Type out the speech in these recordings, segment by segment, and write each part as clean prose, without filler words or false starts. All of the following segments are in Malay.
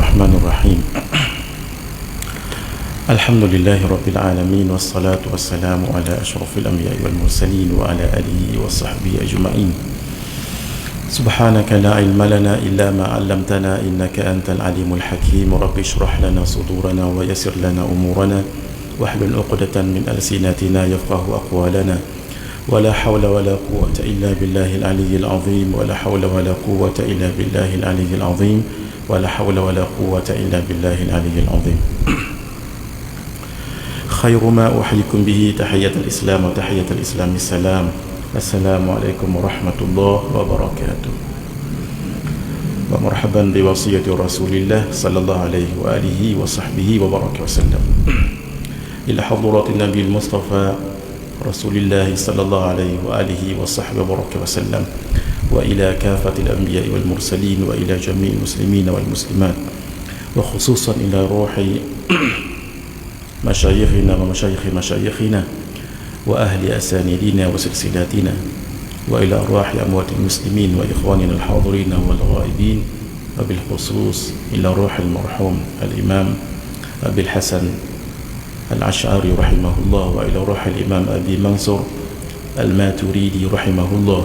الرحمن الرحيم الحمد لله رب العالمين والصلاة والسلام على أشرف الأنبياء والمرسلين وعلى آله وصحبه أجمعين سبحانك لا علم لنا إلا ما علمتنا إنك أنت العليم الحكيم رب اشرح لنا صدورنا ويسر لنا أمورنا واحلل عقدة من ألسنتنا يفقه أقوالنا ولا حول ولا قوة إلا بالله العلي العظيم ولا حول ولا قوة إلا بالله العلي العظيم ولا حول ولا قوة إلا بالله العلي العظيم خير ما أحييكم به تحية الإسلام وتحية الإسلام السلام السلام عليكم ورحمة الله وبركاته ومرحبا بوصية رسول الله صلى الله عليه وآله وصحبه وبارك وسلم إلى حضرة النبي المصطفى رسول الله صلى الله عليه وآله وصحبه وبارك وسلم وإلى كافة الأنبياء والمرسلين وإلى جميع المسلمين والمسلمات وخصوصا إلى روح مشايخنا ومشايخ مشايخنا وأهل أسانيدنا وسلسلاتنا وإلى أرواح أموات المسلمين وإخواننا الحاضرين والغائبين وبالخصوص إلى روح المرحوم الإمام أبي الحسن الأشعري رحمه الله وإلى روح الإمام أبي منصور الماتريدي رحمه الله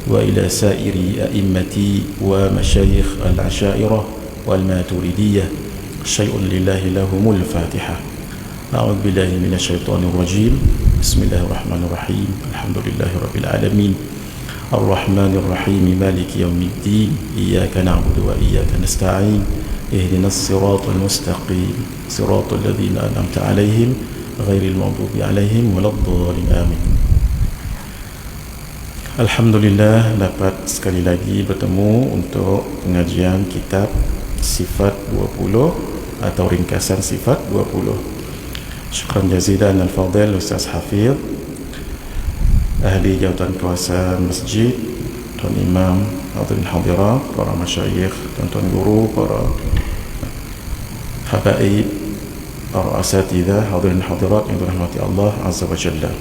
وإلى سائر أئمة ومشايخ العشائرة والماتريدية شيء لله لهم الفاتحة أعوذ بالله من الشيطان الرجيم بسم الله الرحمن الرحيم الحمد لله رب العالمين الرحمن الرحيم مالك يوم الدين إياك نعبد وإياك نستعين اهدنا الصراط المستقيم صراط الذين أنعمت عليهم غير المغضوب عليهم ولا الضالين آمين. Alhamdulillah dapat sekali lagi bertemu untuk pengajian kitab Sifat 20 atau ringkasan Sifat 20. Syukran jazilan al-fadhil Ustaz Hafidh, ahli jawatan kawasan masjid, tuan imam, hadirin hadirat, para masyayikh, tuan-tuan guru, para habaib, para asatidzah, hadirin hadirat yang dirahmati Allah Azza wa Jalla.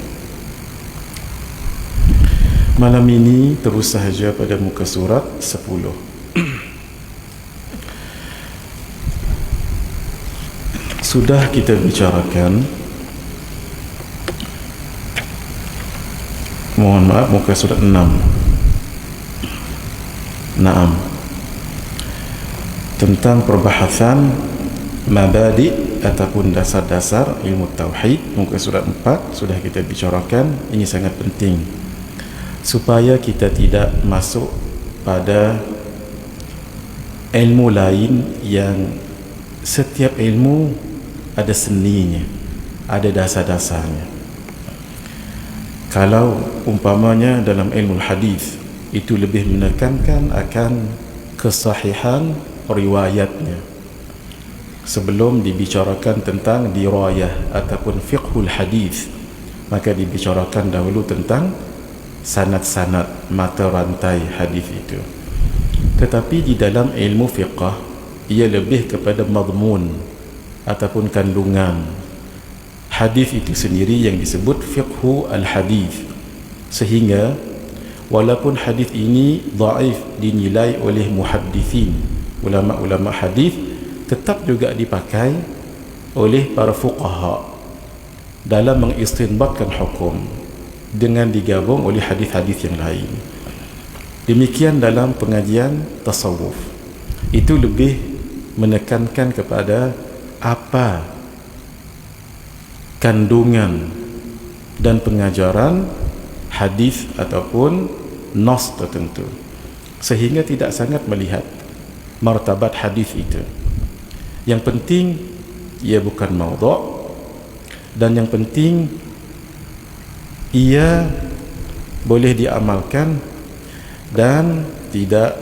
Malam ini terus sahaja pada muka surat 10. Sudah kita bicarakan, mohon maaf, muka surat 6. Naam. Tentang perbahasan mabadi ataupun dasar-dasar ilmu tauhid, muka surat 4 sudah kita bicarakan. Ini sangat penting supaya kita tidak masuk pada ilmu lain yang setiap ilmu ada seninya, ada dasar-dasarnya. Kalau umpamanya dalam ilmu hadis itu lebih menekankan akan kesahihan riwayatnya sebelum dibicarakan tentang dirayah ataupun fiqhul hadis, maka dibicarakan dahulu tentang sanad-sanad, mata rantai hadis itu. Tetapi di dalam ilmu fiqh ia lebih kepada madmun ataupun kandungan hadis itu sendiri yang disebut fiqhu al-hadis. Sehingga walaupun hadis ini dhaif dinilai oleh muhaddithin, ulama-ulama hadis, tetap juga dipakai oleh para fuqaha dalam mengistinbatkan hukum dengan digabung oleh hadis-hadis yang lain. Demikian dalam pengajian tasawuf, itu lebih menekankan kepada apa kandungan dan pengajaran hadis ataupun nas tertentu, sehingga tidak sangat melihat martabat hadis itu. Yang penting ia bukan maudhu', dan yang penting ia boleh diamalkan dan tidak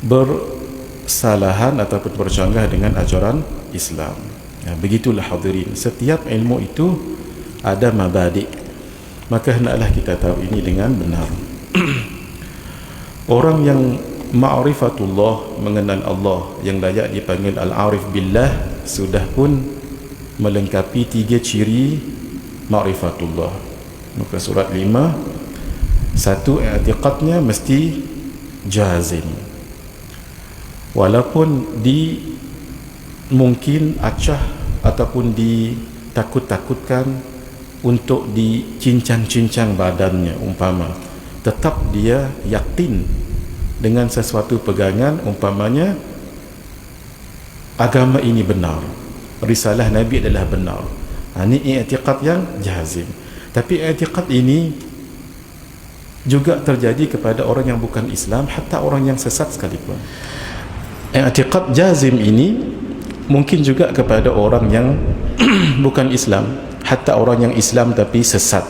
bersalahan ataupun bercanggah dengan ajaran Islam. Begitulah hadirin, setiap ilmu itu ada mabadi', maka hendaklah kita tahu ini dengan benar. Orang yang ma'rifatullah, mengenal Allah, yang layak dipanggil al-arif billah, sudah pun melengkapi 3 ciri ma'rifatullah. Muka surat 5, 1, i'tiqadnya mesti jazim. walaupun mungkin acah ataupun ditakut-takutkan untuk dicincang-cincang badannya umpama, tetap dia yakin dengan sesuatu pegangan, umpamanya agama ini benar, risalah Nabi adalah benar. Ini i'tiqad yang jazim. Tapi i'tiqad ini juga terjadi kepada orang yang bukan Islam, hatta orang yang sesat sekalipun. I'tiqad jazim ini mungkin juga kepada orang yang bukan Islam, hatta orang yang Islam tapi sesat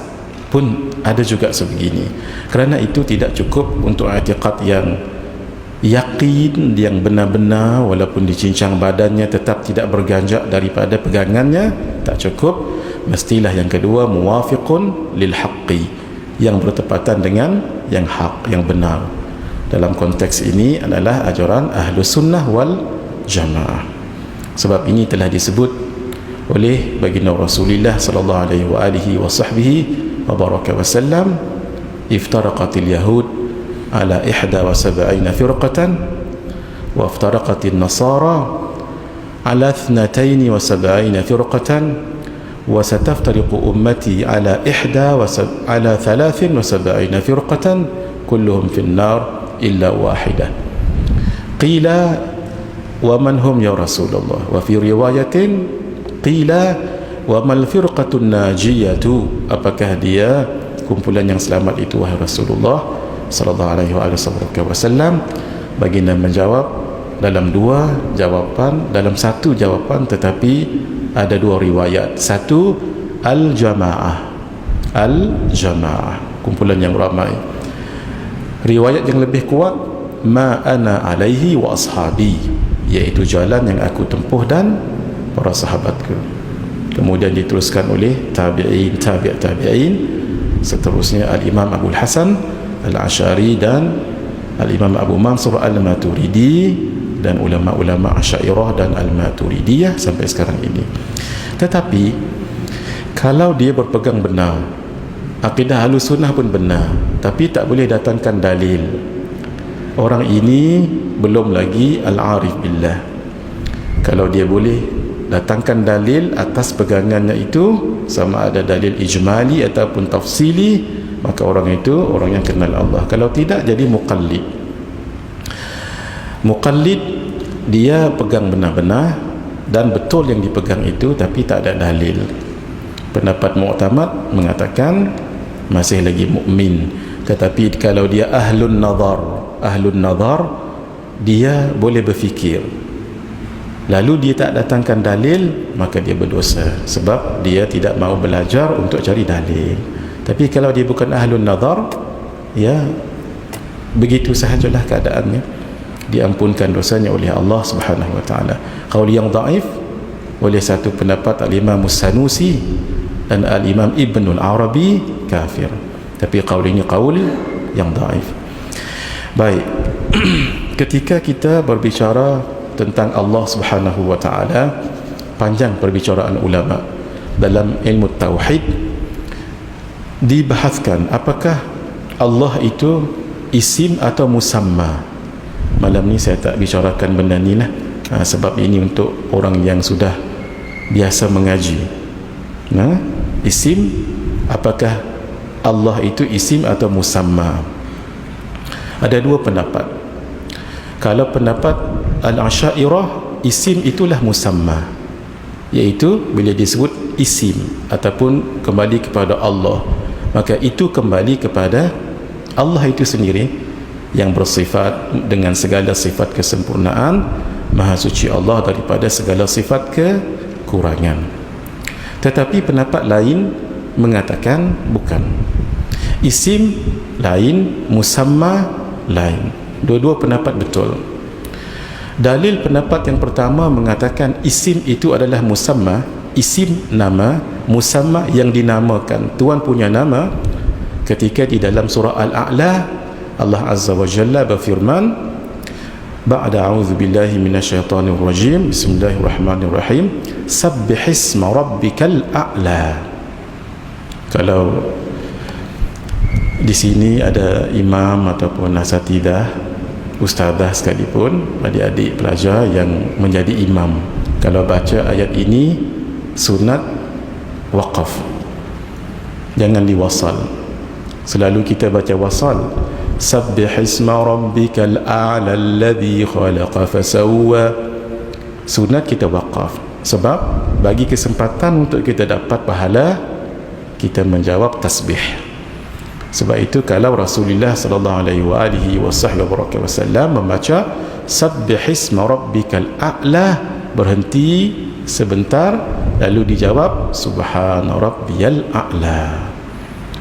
pun ada juga sebegini. Kerana itu tidak cukup untuk i'tiqad yang yakin, yang benar-benar walaupun dicincang badannya tetap tidak berganjak daripada pegangannya, tak cukup. Mestilah yang kedua, muwafiqun lil haqqi, yang bertepatan dengan yang hak, yang benar. Dalam konteks ini adalah ajaran Ahlus Sunnah wal Jamaah. Sebab ini telah disebut oleh baginda Rasulullah sallallahu alaihi wa baraka wasallam, iftaraqatil yahud ala 71 firqatan wa iftaraqatin nasara ala 72 firqatan wa sataftariqu ummati ala 73 firqatan kulluhum fin nar illa wahidah. Qila wa man hum ya Rasulullah, wa fi riwayatin qila wa mal firqatun najiyatu, apakah dia kumpulan yang selamat itu wahai Rasulullah sallallahu alaihi wasallam? Baginda menjawab dalam dua jawapan, dalam satu jawapan tetapi ada dua riwayat. Satu, al-jamaah, kumpulan yang ramai. Riwayat yang lebih kuat, ma ana alaihi wa ashabi, iaitu jalan yang aku tempuh dan para sahabatku. Kemudian diteruskan oleh tabi'in, tabi'in, seterusnya al-Imam Abu Hasan al-Asy'ari dan al-Imam Abu Mansur al-Maturidi dan ulama-ulama Asy'ariyah dan al-Maturidiyah sampai sekarang ini. Tetapi kalau dia berpegang benar, akidah Ahlus Sunnah pun benar, tapi tak boleh datangkan dalil, orang ini belum lagi al-arif billah. Kalau dia boleh datangkan dalil atas pegangannya itu, sama ada dalil ijmali ataupun tafsili, maka orang itu orang yang kenal Allah. Kalau tidak, jadi muqallid. Muqallid, dia pegang benar-benar dan betul yang dipegang itu, tapi tak ada dalil. Pendapat Mu'tamad mengatakan masih lagi mukmin. Tetapi kalau dia ahlun nazar, dia boleh berfikir, lalu dia tak datangkan dalil, maka dia berdosa, sebab dia tidak mahu belajar untuk cari dalil. Tapi kalau dia bukan ahlun nazar, ya begitu sahajalah keadaannya, diampunkan dosanya oleh Allah Subhanahu wa taala. Qaul yang dhaif oleh satu pendapat al-Imam As-Sanusi dan al-Imam Ibn al-Arabi kafir. Tapi qaul ini qaul yang dhaif. Baik. Ketika kita berbicara tentang Allah Subhanahu wa taala, panjang perbicaraan ulama dalam ilmu tauhid, dibahaskan apakah Allah itu isim atau musamma. Malam ni saya tak bicarakan benda ni lah, sebab ini untuk orang yang sudah biasa mengaji. Isim, apakah Allah itu isim atau musamma? Ada dua pendapat. Kalau pendapat al-Asy'ariyah, isim itulah musamma, iaitu bila disebut isim ataupun kembali kepada Allah, maka itu kembali kepada Allah itu sendiri yang bersifat dengan segala sifat kesempurnaan, maha suci Allah daripada segala sifat kekurangan. Tetapi pendapat lain mengatakan bukan, isim lain, musamma lain. Dua-dua pendapat betul. Dalil pendapat yang pertama mengatakan isim itu adalah musamma, isim nama, musamma yang dinamakan, Tuhan punya nama. Ketika di dalam surah Al-A'la, Allah Azza wa Jalla berfirman, ba'da a'udzu billahi minasyaitonir rajim, bismillahirrahmanirrahim, sabbihisma rabbikal a'la. Kalau di sini ada imam ataupun asatidah ustazah sekalipun, adik-adik pelajar yang menjadi imam, kalau baca ayat ini sunat waqaf, jangan diwasal. Selalu kita baca wasal, sabbihisma rabbikal a'la alladhi khalaqa fasawwa. Sunat kita waqaf, sebab bagi kesempatan untuk kita dapat pahala, kita menjawab tasbih. Sebab itu kalau Rasulullah sallallahu alaihi wasallam membaca sabbihisma rabbikal a'la, berhenti sebentar lalu dijawab subhana rabbiyal a'la,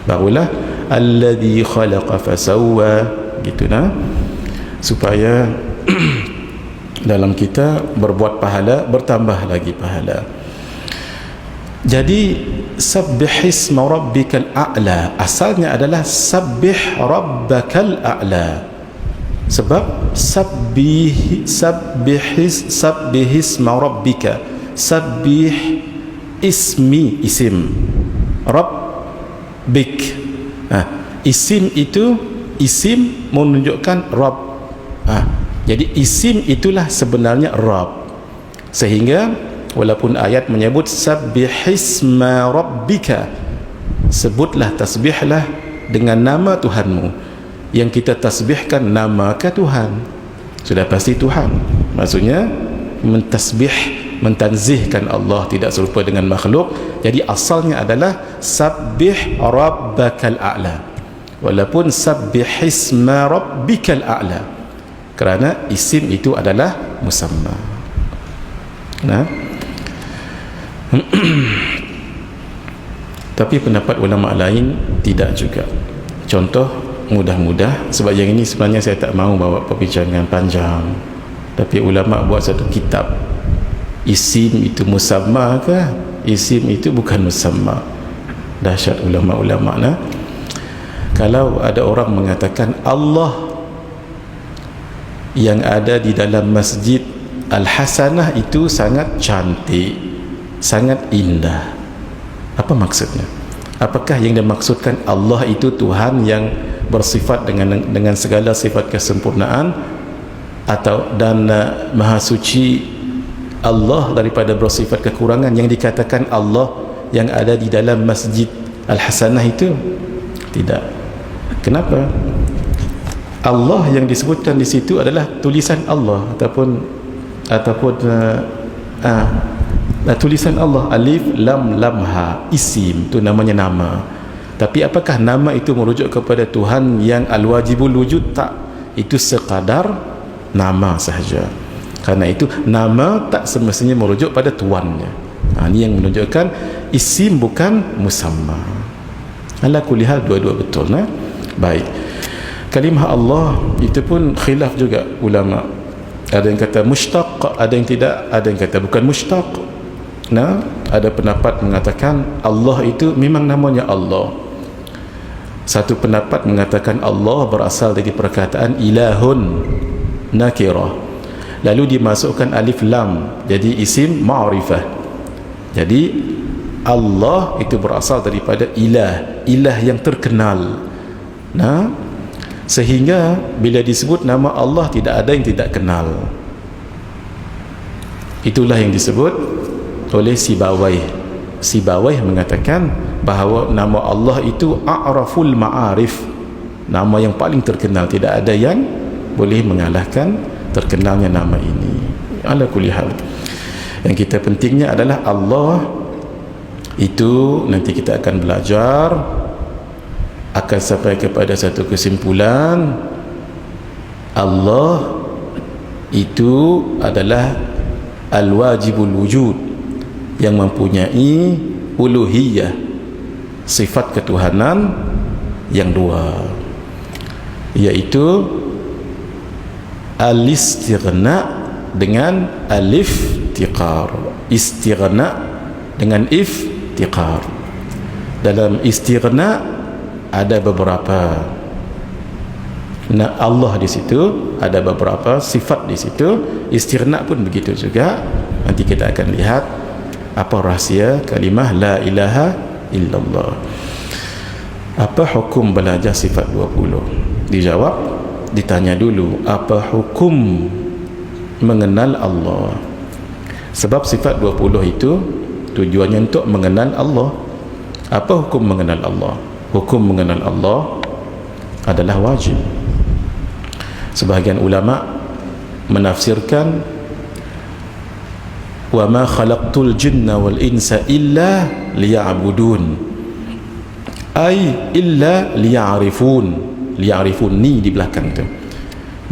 barulah alladhi khalaqa fasawwa, gitu nah, supaya dalam kita berbuat pahala, bertambah lagi pahala. Jadi sabbihisma rabbikal a'la asalnya adalah sabbih rabbakal a'la, sebab sabbihisma rabbika, sabbih ismi, isim, rabbik, isim itu, isim menunjukkan Rabb, jadi isim itulah sebenarnya Rabb. Sehingga walaupun ayat menyebut sabbihisma rabbika, sebutlah, tasbihlah dengan nama Tuhanmu, yang kita tasbihkan nama ke Tuhan, sudah pasti Tuhan, maksudnya mentasbih, mentanzihkan Allah, tidak serupa dengan makhluk. Jadi asalnya adalah sabbih rabbakal a'la, walaupun sabbihisma rabbikal a'la, kerana isim itu adalah musamma. Nah, tapi pendapat ulama lain tidak juga. Contoh mudah-mudah, sebab yang ini sebenarnya saya tak mahu bawa perbincangan panjang, tapi ulama buat satu kitab, isim itu musamma ke, isim itu bukan musamma. Dahsyat ulama-ulama nah. Kalau ada orang mengatakan Allah yang ada di dalam Masjid Al-Hasanah itu sangat cantik, sangat indah, apa maksudnya? Apakah yang dimaksudkan Allah itu Tuhan yang bersifat dengan segala sifat kesempurnaan, atau dan maha suci Allah daripada bersifat kekurangan, yang dikatakan Allah yang ada di dalam Masjid Al-Hasanah itu? Tidak. Kenapa? Allah yang disebutkan di situ adalah tulisan Allah, ataupun tulisan Allah, alif lam lam ha, isim itu namanya nama. Tapi apakah nama itu merujuk kepada Tuhan yang al-wajibul wujud? Tak, itu sekadar nama sahaja. Karena itu nama tak semestinya merujuk pada tuannya. Ini yang menunjukkan isim bukan musamma. Ala kulli hal, dua-dua betul nah. Baik, kalimah Allah itu pun khilaf juga ulama. Ada yang kata mushtaq, ada yang tidak, ada yang kata bukan mushtaq. Nah, ada pendapat mengatakan Allah itu memang namanya Allah. Satu pendapat mengatakan Allah berasal dari perkataan ilahun nakirah, lalu dimasukkan alif lam jadi isim ma'rifah. Jadi Allah itu berasal daripada ilah, ilah yang terkenal. Nah, sehingga bila disebut nama Allah tidak ada yang tidak kenal. Itulah yang disebut oleh Sibawayh mengatakan bahawa nama Allah itu a'raful ma'arif, nama yang paling terkenal, tidak ada yang boleh mengalahkan terkenalnya nama ini. Ala kulli hal, yang kita pentingnya adalah Allah itu nanti kita akan belajar, akan sampai kepada satu kesimpulan, Allah itu adalah al-wajibul wujud, yang mempunyai uluhiyah, sifat ketuhanan yang dua, yaitu al-istighna dengan al-iftiqar, istighna dengan iftiqar. Dalam istighna ada beberapa Allah di situ, ada beberapa sifat di situ. Istighna pun begitu juga. Nanti kita akan lihat apa rahsia kalimah la ilaha illallah. Apa hukum belajar sifat 20? Dijawab ditanya dulu apa hukum mengenal Allah. Sebab sifat 20 itu tujuannya untuk mengenal Allah. Apa hukum mengenal Allah? Hukum mengenal Allah adalah wajib. Sebahagian ulama menafsirkan wa ma khalaqtul jinna wal insa illa liya'budun, ay illa liya'rifun. Liya'rifun ni di belakang tu,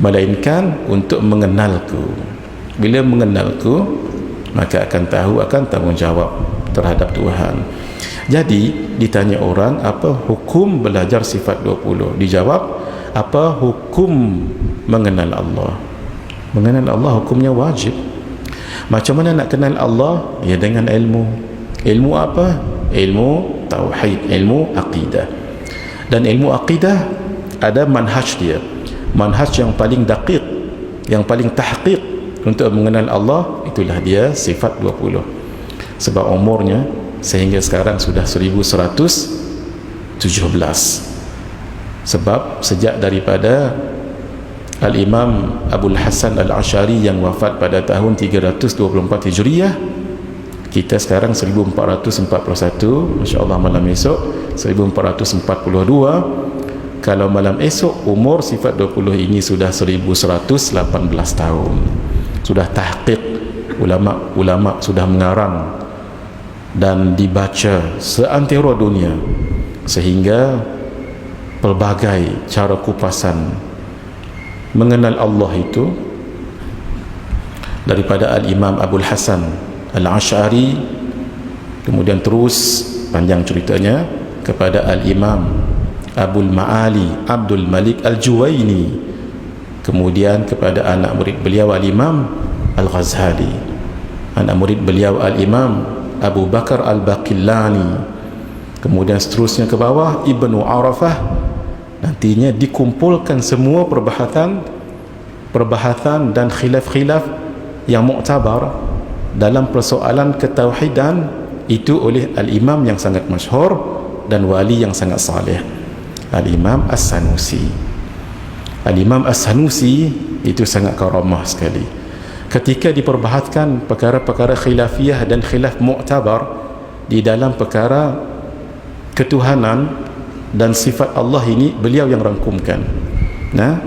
melainkan untuk mengenalku. Bila mengenalku, maka akan tahu, akan tanggungjawab terhadap Tuhan. Jadi ditanya orang apa hukum belajar sifat 20, dijawab apa hukum mengenal Allah. Mengenal Allah hukumnya wajib. Macam mana nak kenal Allah? Ya dengan ilmu. Ilmu apa? Ilmu tauhid, ilmu aqidah. Dan ilmu aqidah ada manhaj dia, manhaj yang paling daqiq, yang paling tahqiq untuk mengenal Allah. Itulah dia sifat 20. Sebab umurnya sehingga sekarang sudah 1117. Sebab sejak daripada Al-Imam Abul Hasan Al-Ash'ari yang wafat pada tahun 324 Hijriyah, kita sekarang 1441, insya-Allah malam esok 1442. Kalau malam esok umur sifat 20 ini sudah 1118 tahun. Sudah tahqiq, ulama sudah mengarang dan dibaca seantero dunia, sehingga pelbagai cara kupasan mengenal Allah itu daripada Al-Imam Abul Hasan Al-Ash'ari, kemudian terus panjang ceritanya kepada Al-Imam Abul Ma'ali Abdul Malik Al-Juwaini, kemudian kepada anak murid beliau Al-Imam Al-Ghazali, anak murid beliau Al-Imam Abu Bakar Al-Baqillani, kemudian seterusnya ke bawah Ibnu Arafah. Nantinya dikumpulkan semua perbahasan dan khilaf-khilaf yang muktabar dalam persoalan ketauhidan itu oleh Al-Imam yang sangat masyhur dan wali yang sangat saleh, Al-Imam As-Sanusi. Al-Imam As-Sanusi itu sangat karamah sekali. Ketika diperbahaskan perkara-perkara khilafiyah dan khilaf muktabar di dalam perkara ketuhanan dan sifat Allah ini, beliau yang rangkumkan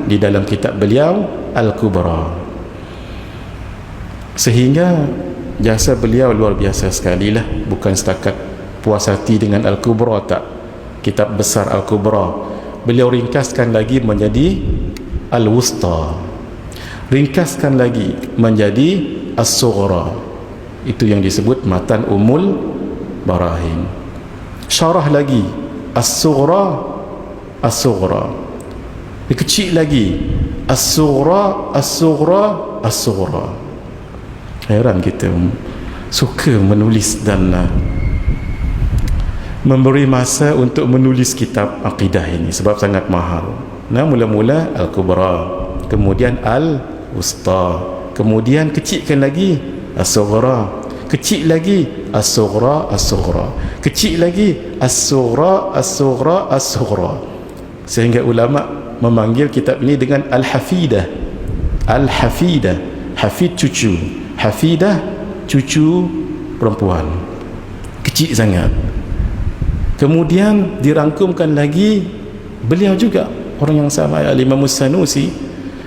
di dalam kitab beliau Al-Kubra. Sehingga jasa beliau luar biasa sekali lah. Bukan setakat puas hati dengan Al-Kubra, tak, kitab besar Al-Kubra beliau ringkaskan lagi menjadi Al-Wusta, ringkaskan lagi menjadi As-Sughra. Itu yang disebut Matan Umul Barahin. Syarah lagi As-Sughra, As-Sughra, kecil lagi As-Sughra, As-Sughra, As-Sughra. Heran kita suka menulis dan memberi masa untuk menulis kitab akidah ini sebab sangat mahal. Mula-mula Al-Kubra, kemudian Al-Wusta, kemudian kecilkan lagi As-Sughra, kecil lagi As-Sughra, As-Sughra, kecil lagi As-Sughra, As-Sughra, As-Sughra, sehingga ulama memanggil kitab ini dengan Al-Hafidah. Al-Hafidah, hafid cucu, hafidah cucu perempuan, kecil sangat. Kemudian dirangkumkan lagi beliau juga orang yang sama, Al-Imam As-Sanusi,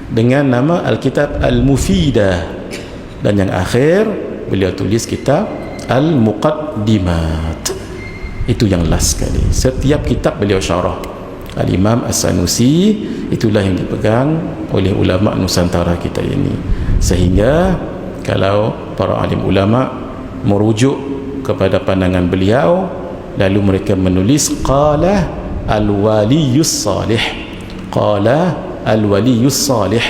dengan nama Al-Kitab Al-Mufidah, dan yang akhir beliau tulis kitab Al-Muqaddimat. Itu yang last sekali. Setiap kitab beliau syarah. Al-Imam As-Sanusi itulah yang dipegang oleh ulama Nusantara kita ini. Sehingga kalau para alim ulama merujuk kepada pandangan beliau, lalu mereka menulis qala al-waliyus salih, qala al-waliyus salih,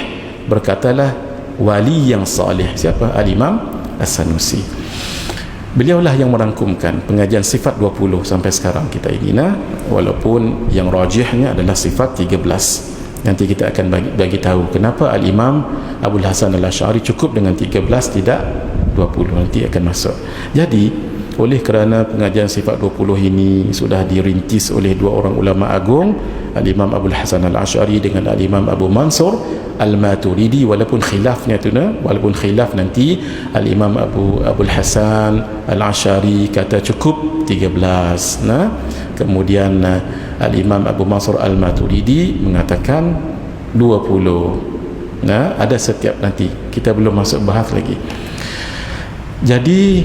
berkatalah wali yang salih. Siapa? Al-Imam As-Sanusi. Beliaulah yang merangkumkan pengajian sifat 20 sampai sekarang kita ini, walaupun yang rajihnya adalah sifat 13. Nanti kita akan bagi tahu kenapa Al-Imam Abul Hasan Al-Ash'ari cukup dengan 13, tidak 20. Nanti akan masuk. Jadi oleh kerana pengajian sifat 20 ini sudah dirintis oleh dua orang ulama agung, Al-Imam Abul Hasan Al-Asy'ari dengan Al-Imam Abu Mansur Al-Maturidi, walaupun khilaf nanti Al-Imam Abul Hasan Al-Asy'ari kata cukup 13, kemudian Al-Imam Abu Mansur Al-Maturidi mengatakan 20. Ada setiap, nanti kita belum masuk bahas lagi. Jadi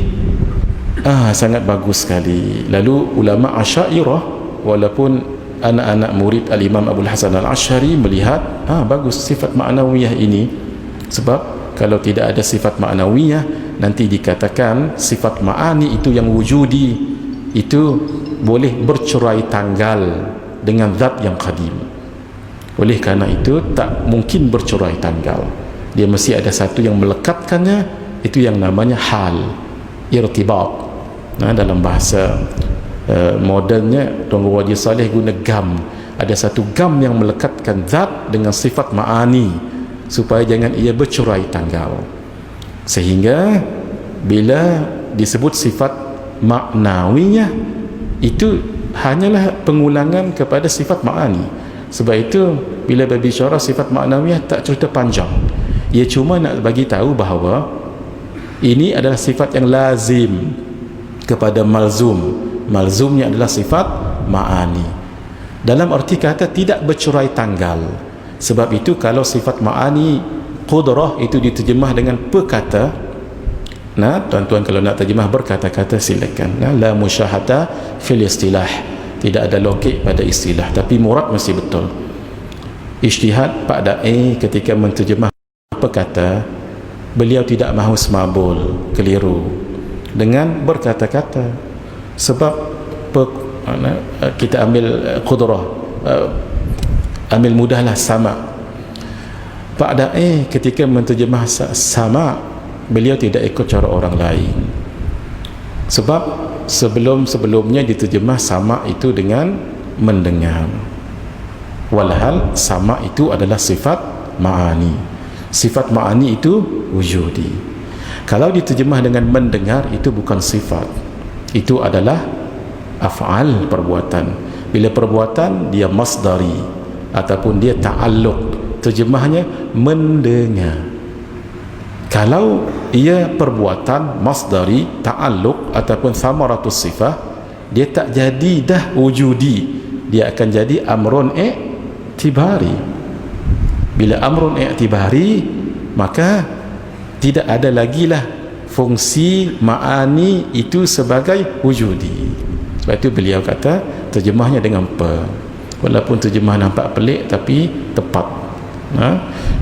sangat bagus sekali. Lalu ulama Asy'ariyah, walaupun anak-anak murid Al-Imam Abul Hasan Al-Asy'ari melihat bagus sifat ma'nawiyah ini, sebab kalau tidak ada sifat ma'nawiyah nanti dikatakan sifat ma'ani itu yang wujudi itu boleh bercerai tanggal dengan zat yang qadim. Oleh kerana itu tak mungkin bercerai tanggal, dia mesti ada satu yang melekatkannya, itu yang namanya hal, irtibat. Dalam bahasa modernnya Tuan Guru Haji Saleh guna gam, ada satu gam yang melekatkan zat dengan sifat ma'ani supaya jangan ia bercerai tanggal, sehingga bila disebut sifat maknawiyah itu hanyalah pengulangan kepada sifat ma'ani. Sebab itu bila berbicara sifat maknawiyah tak cerita panjang, ia cuma nak bagi tahu bahawa ini adalah sifat yang lazim kepada malzum. Malzumnya adalah sifat ma'ani, dalam arti kata tidak bercerai tanggal. Sebab itu kalau sifat ma'ani qudrah itu diterjemah dengan perkata, tuan-tuan kalau nak terjemah berkata-kata silakan. La musyahata fil istilah, tidak ada logik pada istilah, tapi murad mesti betul. Ijtihad Pak Da'i ketika menterjemah perkata, beliau tidak mahu semabul, keliru dengan berkata-kata. Sebab kita ambil qudrah, ambil mudahlah sama. Pak Da'i ketika menterjemah sama, beliau tidak ikut cara orang lain. Sebab sebelumnya diterjemah sama itu dengan mendengar, walhal sama itu adalah sifat ma'ani. Sifat ma'ani itu wujudi. Kalau diterjemah dengan mendengar, itu bukan sifat, itu adalah af'al, perbuatan. Bila perbuatan dia masdari ataupun dia ta'alluq, terjemahnya mendengar. Kalau ia perbuatan masdari, ta'alluq ataupun samaratus sifah, dia tak jadi dah wujudi, dia akan jadi amrun i'tibari. Bila amrun i'tibari, maka tidak ada lagi lah fungsi ma'ani itu sebagai wujudi. Sebab itu beliau kata terjemahnya dengan per, walaupun terjemah nampak pelik tapi tepat.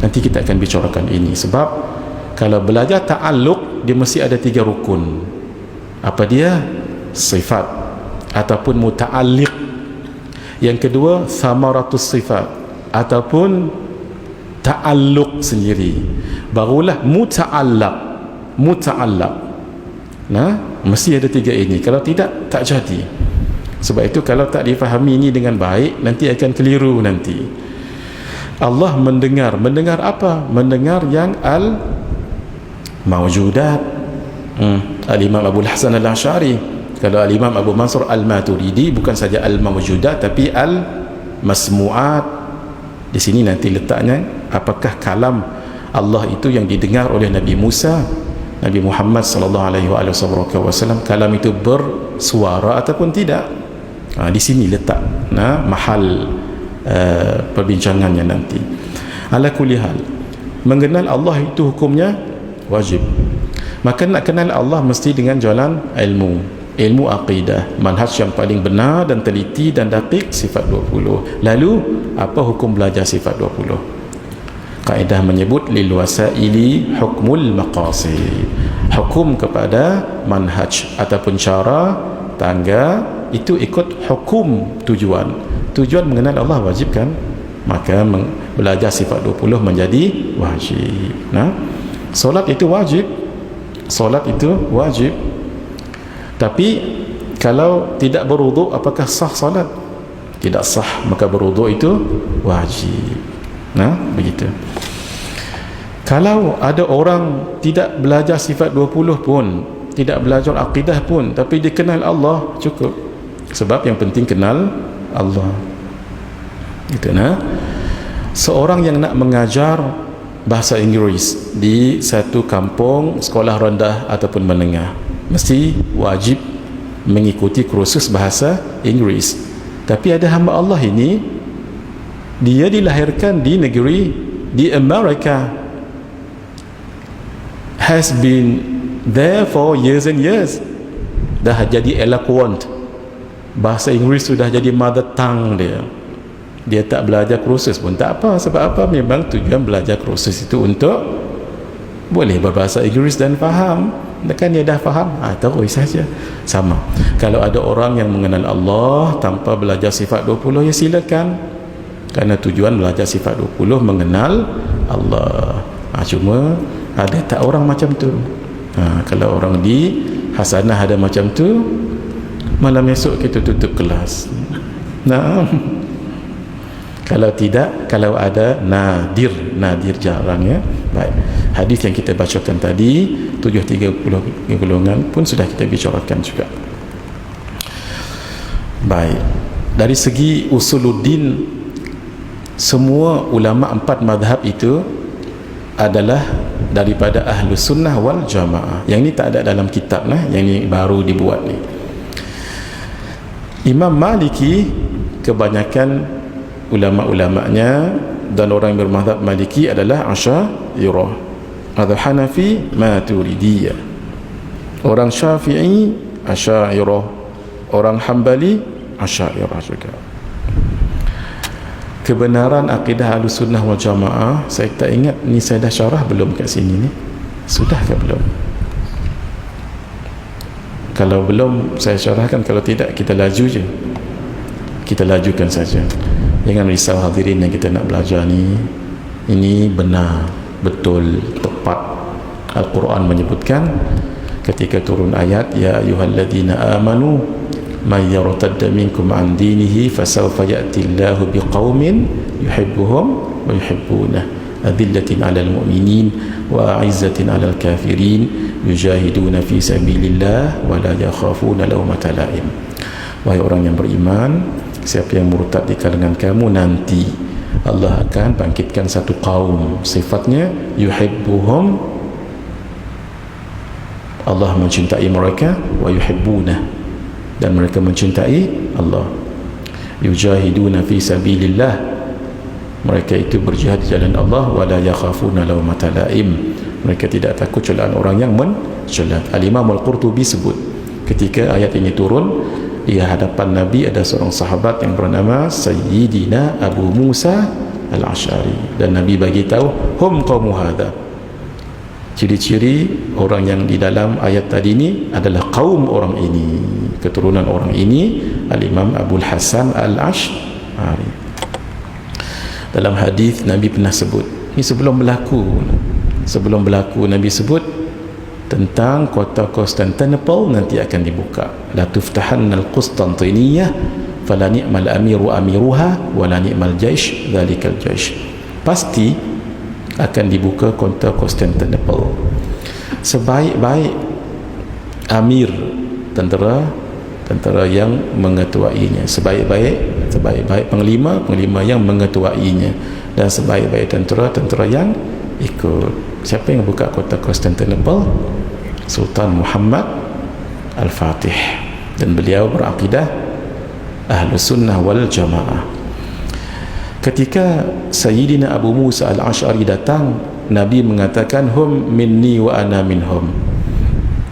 Nanti kita akan bicarakan ini. Sebab kalau belajar ta'alluq, dia mesti ada 3 rukun. Apa dia? Sifat ataupun muta'alliq. Yang kedua samaratus sifat ataupun ta'alluq sendiri. Barulah muta'allaq. Mesti ada 3 ini. Kalau tidak, tak jadi. Sebab itu kalau tak difahami ini dengan baik, nanti akan keliru nanti. Allah mendengar. Mendengar apa? Mendengar yang al-mawjudat. Al-Imam Abul Hasan Al-Asy'ari. Kalau Al-Imam Abu Mansur Al-Maturidi bukan saja al-mawjudat tapi al-masmu'at. Di sini nanti letaknya, apakah kalam Allah itu yang didengar oleh Nabi Musa, Nabi Muhammad sallallahu alaihi wasallam, kalam itu bersuara ataupun tidak. Di sini letak mahal perbincangannya nanti. Ala kulli hal, mengenal Allah itu hukumnya wajib. Maka nak kenal Allah mesti dengan jalan ilmu aqidah, manhaj yang paling benar dan teliti dan daqiq, sifat 20. Lalu apa hukum belajar sifat 20? Kaedah menyebut lil wasaili hukmul maqasid. Hukum kepada manhaj ataupun cara tangga itu ikut hukum tujuan. Tujuan mengenal Allah wajib kan? Maka belajar sifat 20 menjadi wajib. Solat itu wajib. Solat itu wajib. Tapi kalau tidak berwuduk, apakah sah solat? Tidak sah, maka berwuduk itu wajib. Begitu. Kalau ada orang tidak belajar sifat 20 pun, tidak belajar akidah pun, tapi dia kenal Allah, cukup. Sebab yang penting kenal Allah. Gitu nah. Seorang yang nak mengajar bahasa Inggeris di satu kampung sekolah rendah ataupun menengah, mesti wajib mengikuti kursus bahasa Inggeris. Tapi ada hamba Allah ini, dia dilahirkan di negeri di Amerika, has been there for years and years, dah jadi eloquent, bahasa Inggeris sudah jadi mother tongue dia. Dia tak belajar kursus pun tak apa. Sebab apa? Memang tujuan belajar kursus itu untuk boleh berbahasa Inggeris dan faham. Kan dia dah faham, terus saja. Sama, kalau ada orang yang mengenal Allah tanpa belajar sifat 20, ya silakan, kerana tujuan belajar sifat 20 mengenal Allah. Cuma ada tak orang macam tu? Kalau orang di Hasanah ada macam tu, malam esok kita tutup kelas. Nah, kalau tidak, kalau ada nadir jarang ya. Baik, hadis yang kita bacakan tadi 730 golongan pun sudah kita bicarakan juga. Baik, dari segi usuluddin, semua ulama 4 mazhab itu adalah daripada Ahlus Sunnah wal Jamaah. Yang ini tak ada dalam kitab lah, yang ini baru dibuat ni. Imam Maliki, kebanyakan ulama-ulamanya dan orang yang bermazhab Maliki adalah Asy'ariyah. Ada Hanafi, Maturidiyah. Orang Syafi'i, Asy'ariyah. Orang Hambali, Asy'ariyah juga. Kebenaran akidah Ahlussunnah wal Jamaah, saya tak ingat ni saya dah syarah belum kat sini ni. Sudah ke belum? Kalau belum saya syarahkan, kalau tidak kita laju je. Kita lajukan saja. Jangan risau hadirin yang kita nak belajar ni. Ini benar, betul, tepat. Al-Quran menyebutkan ketika turun ayat, ya ayyuhalladzina amanu may yartadda minkum an dinihi fasawfa ya'tillahu biqaumin yuhibbuhum wa yuhibbunah adillatin 'alal mu'minin wa 'izzatin 'alal kafirin yujahiduna fi sabilillah wa la yakhafuna lawmata la'im. Wahai orang yang beriman, siapa yang murtad di kalangan kamu, nanti Allah akan bangkitkan satu kaum, sifatnya yuhibbuhum, Allah mencintai mereka, wa yuhibbuna, dan mereka mencintai Allah. Yujahiduna fi sabilillah, mereka itu berjihad di jalan Allah, wa la yakhafuna lawmata la'im, mereka tidak takut celaan orang yang mencela. Al-Imam Al-Qurtubi sebut ketika ayat ini turun, di hadapan Nabi ada seorang sahabat yang bernama Sayyidina Abu Musa Al-Asy'ari, dan Nabi bagi tahu hum qaumu hadha, ciri-ciri orang yang di dalam ayat tadi ini adalah kaum orang ini, keturunan orang ini. Al-Imam Abul Hasan Al-Asy'ari. Dalam hadis Nabi pernah sebut, ini sebelum berlaku Nabi sebut tentang kota Konstantinopel nanti akan dibuka. La tuftahanna al-Qustantiniyah fala ni'mal amiru amiruha wa la ni'mal jaish dzalikal jaish. Pasti akan dibuka kota Konstantinopel. Sebaik-baik amir, tentera yang mengetuainya, sebaik-baik panglima yang mengetuainya, dan sebaik-baik tentera yang ikut. Siapa yang buka kota Konstantinopel? Sultan Muhammad Al-Fatih, dan beliau berakidah Ahlus Sunnah wal Jamaah. Ketika Sayyidina Abu Musa Al-Asy'ari datang, Nabi mengatakan hum minni wa ana minhum,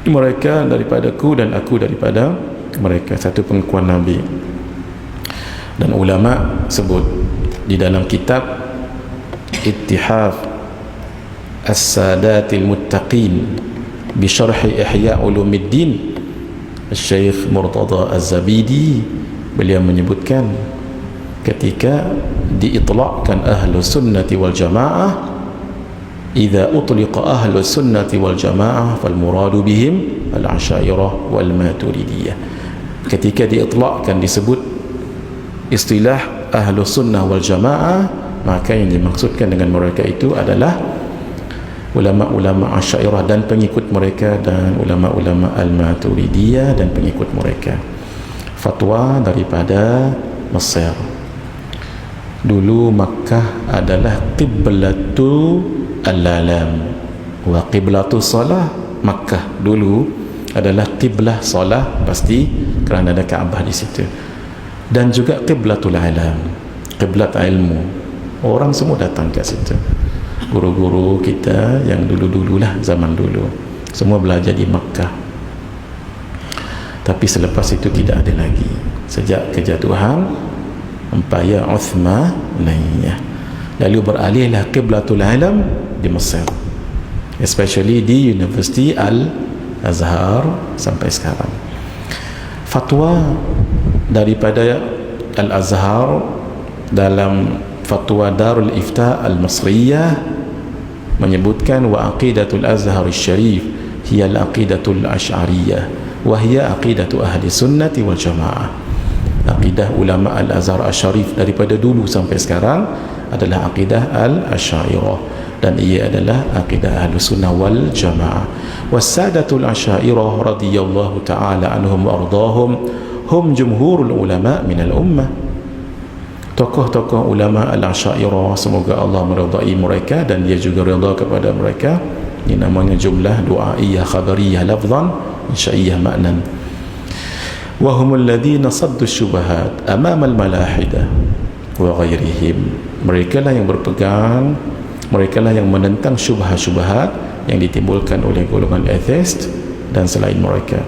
mereka daripadaku dan aku daripada mereka. Satu pengakuan Nabi. Dan ulama sebut di dalam kitab Ittihaf As-Sadatil Muttaqin bi Syarh Ihya Ulumuddin, Syekh Murtada Az-Zabidi, beliau menyebutkan ketika diitlaqkan Ahlus Sunnati wal Jamaah, idza utliqa Ahlus Sunnati wal Jamaah fal muradu bihim al-Asy'ariyah wal Maturidiyah. Ketika diitlaqkan, disebut istilah Ahlus Sunnah wal Jamaah, maka yang dimaksudkan dengan mereka itu adalah ulama-ulama Asy'ariyah dan pengikut mereka, dan ulama-ulama Al-Maturidiyah dan pengikut mereka. Fatwa daripada Mesir. Dulu Makkah adalah qiblatu al-alam wa qiblatu salah. Makkah dulu adalah qiblah solah, pasti kerana ada Kaabah di situ, dan juga qiblatul alam, qiblat ilmu. Orang semua datang ke situ. Guru-guru kita yang dulu-dululah, zaman dulu, semua belajar di Makkah. Tapi selepas itu tidak ada lagi sejak kejatuhan Empayar Uthmaniyah. Lalu beralihlah qiblatul alam di Mesir, especially di University Al-Azhar sampai sekarang. Fatwa daripada Al-Azhar dalam fatwa Darul Ifta Al-Masriyah menyebutkan wa aqidatul Azhar Al-Sharif hiya al-aqidatul Asy'ariyah wa hiya aqidatu ahli sunnati wal jamaah. Aqidah ulama Al-Azhar Al-Sharif daripada dulu sampai sekarang adalah aqidah Al-Asy'ariyah, dan ia adalah aqidah Ahlus Sunnah wal Jamaah. Wasadatul Asy'ariyah radhiyallahu ta'ala anhum wa ardahum hum jumhurul ulama minal ummah. Tokoh-tokoh ulama Al-Asy'ariyah, semoga Allah meridai mereka dan dia juga redha kepada mereka. Ini namanya jumlah du'aiyah khabariyah lafzan, insya'iyah maknan. Wa humul ladzina saddu syubhat amama al-malahidah wa ghairihim. Mereka lah yang berpegang, mereka lah yang menentang syubhat-syubhat yang ditimbulkan oleh golongan atheist dan selain mereka.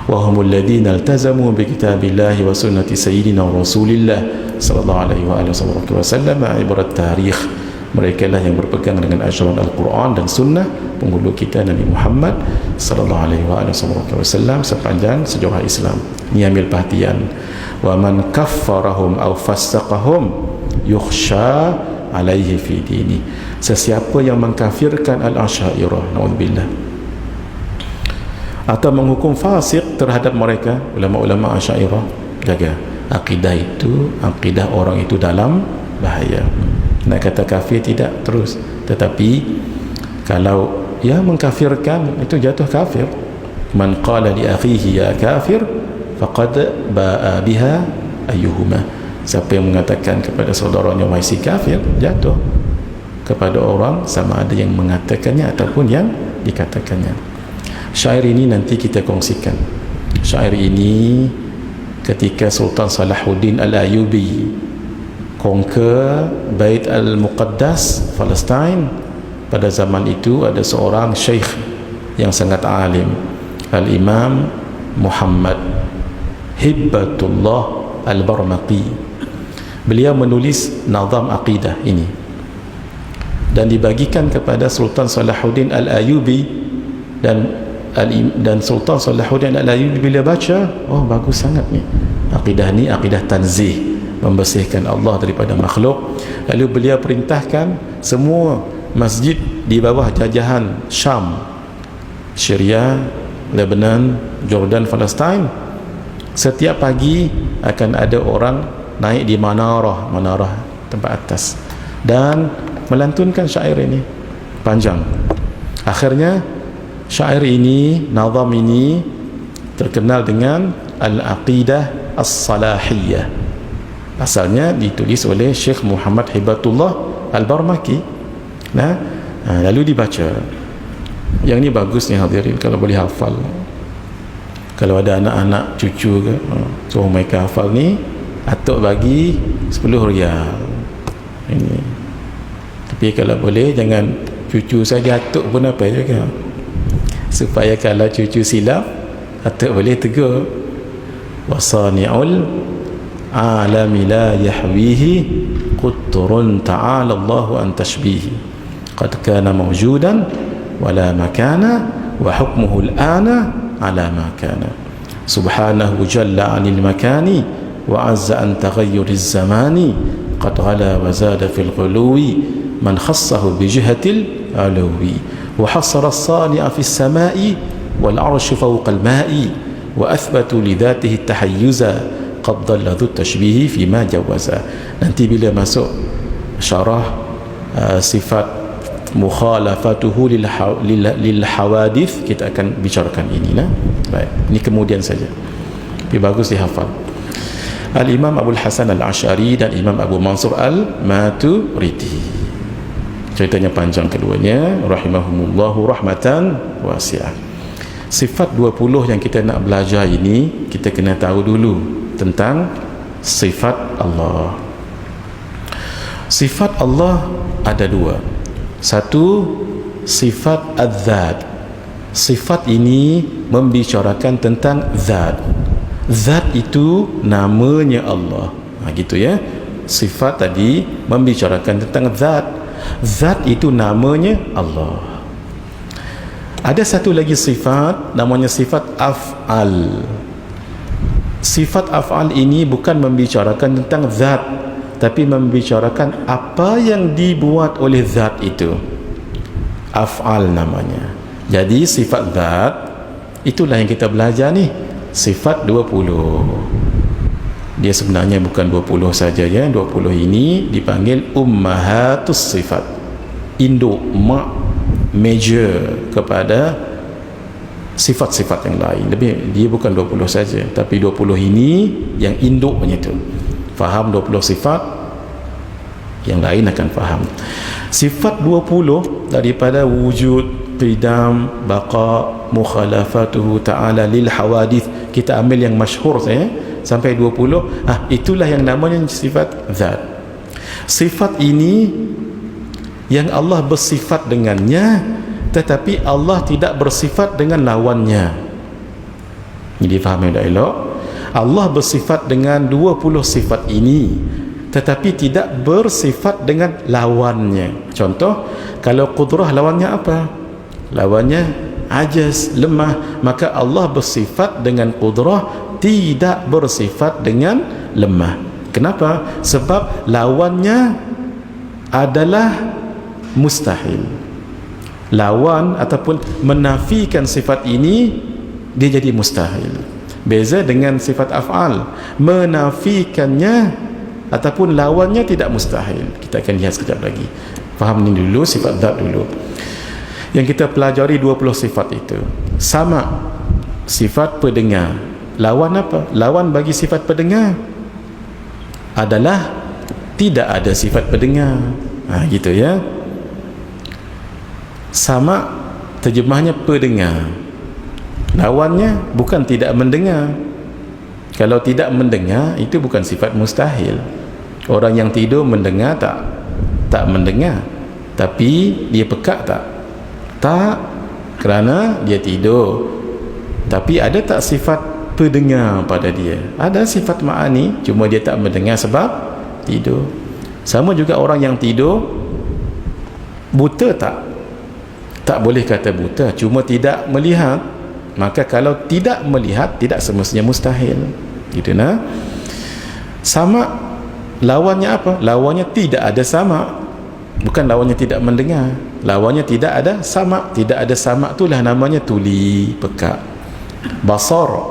Wa humul ladzina iltazamu bi kitabillahi wa sunnati sayyidina Rasulillah sallallahu alaihi wa alihi wasallam ibrat tarikh. Mereka lah yang berpegang dengan ajaran Al-Quran dan sunnah penghulu kita Nabi Muhammad sallallahu alaihi wa alihi wasallam sepanjang sejarah Islam. Ini ambil perhatian. Wa man kaffarahum aw fassaqahum yukhsha alaihi fi dini. Sesiapa yang mengkafirkan Al-Asy'ariyah, naudzubillah, atau menghukum fasik terhadap mereka, ulama-ulama Asy'ariyah, jaga akidah itu, akidah orang itu dalam bahaya. Nak kata kafir tidak terus, tetapi kalau ya mengkafirkan itu jatuh kafir. Man qala li akhihi ya kafir faqad ba'a biha ayyuhuma. Siapa yang mengatakan kepada saudaranya wahai si kafir, jatuh kepada orang sama ada yang mengatakannya ataupun yang dikatakannya. Syair ini nanti kita kongsikan. Syair ini ketika Sultan Salahuddin Al-Ayyubi conquer Bait Al-Muqaddas Palestine, pada zaman itu ada seorang syekh yang sangat alim, Al-Imam Muhammad Hibbatullah Al-Barmaqi. Beliau menulis nazam aqidah ini dan dibagikan kepada Sultan Salahuddin Al-Ayyubi, dan Sultan Salahuddin Al-Ayyubi bila baca, oh bagus sangat ni akidah ni, akidah tanzih, membersihkan Allah daripada makhluk. Lalu beliau perintahkan semua masjid di bawah jajahan Syam, Syria, Lebanon, Jordan, Palestin, setiap pagi akan ada orang naik di menarah tempat atas dan melantunkan syair ini panjang. Akhirnya syair ini, nazam ini terkenal dengan Al-Aqidah As-Salahiyah. Asalnya ditulis oleh Syekh Muhammad Hibatullah Al-Barmaki. Lalu dibaca. Yang ni bagus ni hadirin, kalau boleh hafal. Kalau ada anak-anak cucu ke, suruh mereka hafal ni, atuk bagi 10 riyal. Ini. Tapi kalau boleh jangan cucu saja, atuk pun apa juga. Supaya kalau cucu silap, atuk boleh tegur. Wasani'ul alami la yahwihi qutrun ta'ala Allahu an tashbihi qad kana mawjudan wala makana wa hukmuhu al-ana ala ma kana subhanahu jalla 'anil makani wa 'azza an taghayyur az-zamani qad ghala wa zada fil ghuluwi man khassahu bi jihatil uluwi wa hasara as-sani'a fi as-sama'i wal 'arshu fawqa al-ma'i wa athbatu li dhatihi at-tahayyuza qad dhalla dhu tashbihi fima jawaza. Nanti bila masuk syarah sifat mukhalafatuhu lil hawadith, kita akan bicarakan ini lah. Baik, ini kemudian saja, tapi bagus dihafal. Al-Imam Abu Hasan Al-Asy'ari dan Imam Abu Mansur Al-Maturidi, ceritanya panjang keduanya, rahimahumullahu rahmatan wasi'ah. Sifat 20 yang kita nak belajar ini, kita kena tahu dulu tentang sifat Allah. Sifat Allah ada dua. Satu, sifat az-zat. Sifat ini membicarakan tentang zat. Zat itu namanya Allah. Gitu ya. Sifat tadi membicarakan tentang zat. Zat itu namanya Allah. Ada satu lagi sifat, namanya sifat af'al. Sifat af'al ini bukan membicarakan tentang zat, tapi membicarakan apa yang dibuat oleh zat itu. Af'al namanya. Jadi sifat zat, itulah yang kita belajar ni. Sifat 20. Dia sebenarnya bukan 20 saja ya. 20 ini dipanggil ummahatus sifat, induk, mak, major kepada sifat-sifat yang lain. Lebih, dia bukan 20 saja, tapi 20 ini yang induknya tu. Faham 20 sifat, yang lain akan faham. Sifat 20 daripada wujud, qidam, baqa, mukhalafatuhu ta'ala lil hawadith, kita ambil yang masyhur saya sampai 20. Itulah yang namanya sifat zat. Sifat ini yang Allah bersifat dengannya, tetapi Allah tidak bersifat dengan lawannya. Jadi faham tak elok? Allah bersifat dengan 20 sifat ini, tetapi tidak bersifat dengan lawannya. Contoh, kalau qudrah lawannya apa? Lawannya ajaz, lemah. Maka Allah bersifat dengan qudrah, tidak bersifat dengan lemah. Kenapa? Sebab lawannya adalah mustahil. Lawan ataupun menafikan sifat ini, dia jadi mustahil. Beza dengan sifat af'al, menafikannya ataupun lawannya tidak mustahil. Kita akan lihat sekejap lagi. Faham ini dulu, sifat zat dulu. Yang kita pelajari 20 sifat itu. Sama, sifat pendengar. Lawan apa? Lawan bagi sifat pendengar adalah tidak ada sifat pendengar. Gitu ya. Sama, terjemahnya pendengar. Lawannya bukan tidak mendengar. Kalau tidak mendengar, itu bukan sifat mustahil. Orang yang tidur mendengar tak mendengar, tapi dia pekak tak, kerana dia tidur. Tapi ada tak sifat pendengar pada dia? Ada sifat ma'ani, cuma dia tak mendengar sebab tidur. Sama juga orang yang tidur, buta tak boleh kata buta, cuma tidak melihat. Maka kalau tidak melihat, tidak semestinya mustahil. Gitu nah. Sama, lawannya apa? Lawannya tidak ada sama. Bukan lawannya tidak mendengar, lawannya tidak ada sama. Tidak ada sama, itulah namanya tuli, pekak. Basar,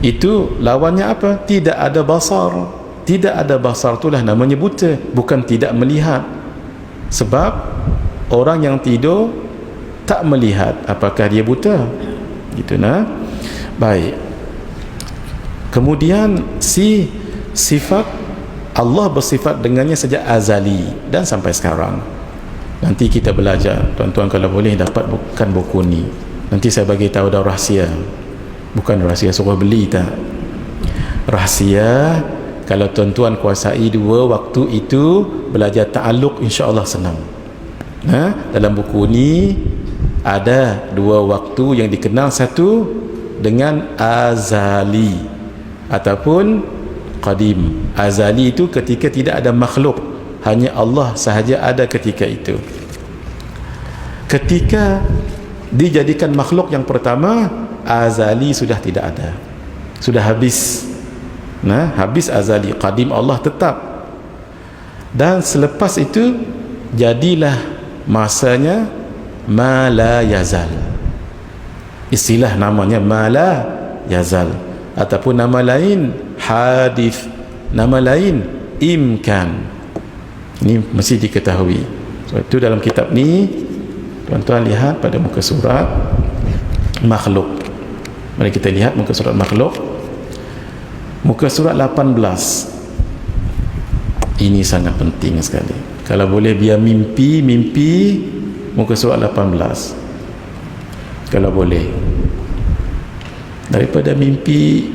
itu lawannya apa? Tidak ada basar. Tidak ada basar, itulah namanya buta, bukan tidak melihat. Sebab orang yang tidur tak melihat, apakah dia buta? Gitu nah. Baik. Kemudian sifat Allah bersifat dengannya sejak azali dan sampai sekarang. Nanti kita belajar, tuan-tuan kalau boleh dapat bukan buku ni. Nanti saya bagi tahu dah rahsia. Bukan rahsia suruh beli tak. Rahsia, kalau tuan-tuan kuasai 2 waktu itu, belajar ta'alluq, insya-Allah senang. Dalam buku ni ada 2 waktu yang dikenal, satu dengan azali ataupun qadim. Azali itu ketika tidak ada makhluk, hanya Allah sahaja ada ketika itu. Ketika dijadikan makhluk yang pertama, azali sudah tidak ada, sudah habis. Habis azali. Qadim Allah tetap. Dan selepas itu jadilah masanya ma la yazal. Istilah namanya ma la yazal, ataupun nama lain hadith, nama lain imkan. Ini mesti diketahui. Sebab itu dalam kitab ni tuan-tuan lihat pada muka surat makhluk. Mari kita lihat muka surat makhluk, muka surat 18. Ini sangat penting sekali. Kalau boleh biar mimpi muka surat 18, kalau boleh, daripada mimpi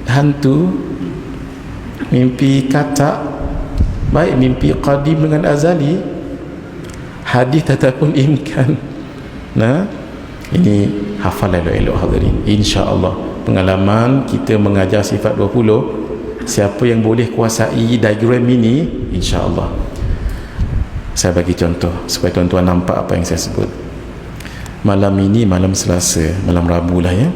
hantu, mimpi katak, baik mimpi qadim dengan azali, hadis ataupun imkan. Nah, ini hafal elok-elok hadirin. InsyaAllah pengalaman kita mengajar sifat 20, siapa yang boleh kuasai diagram ini, insyaAllah. Saya bagi contoh supaya tuan-tuan nampak apa yang saya sebut. Malam ini malam Selasa, malam Rabu lah ya,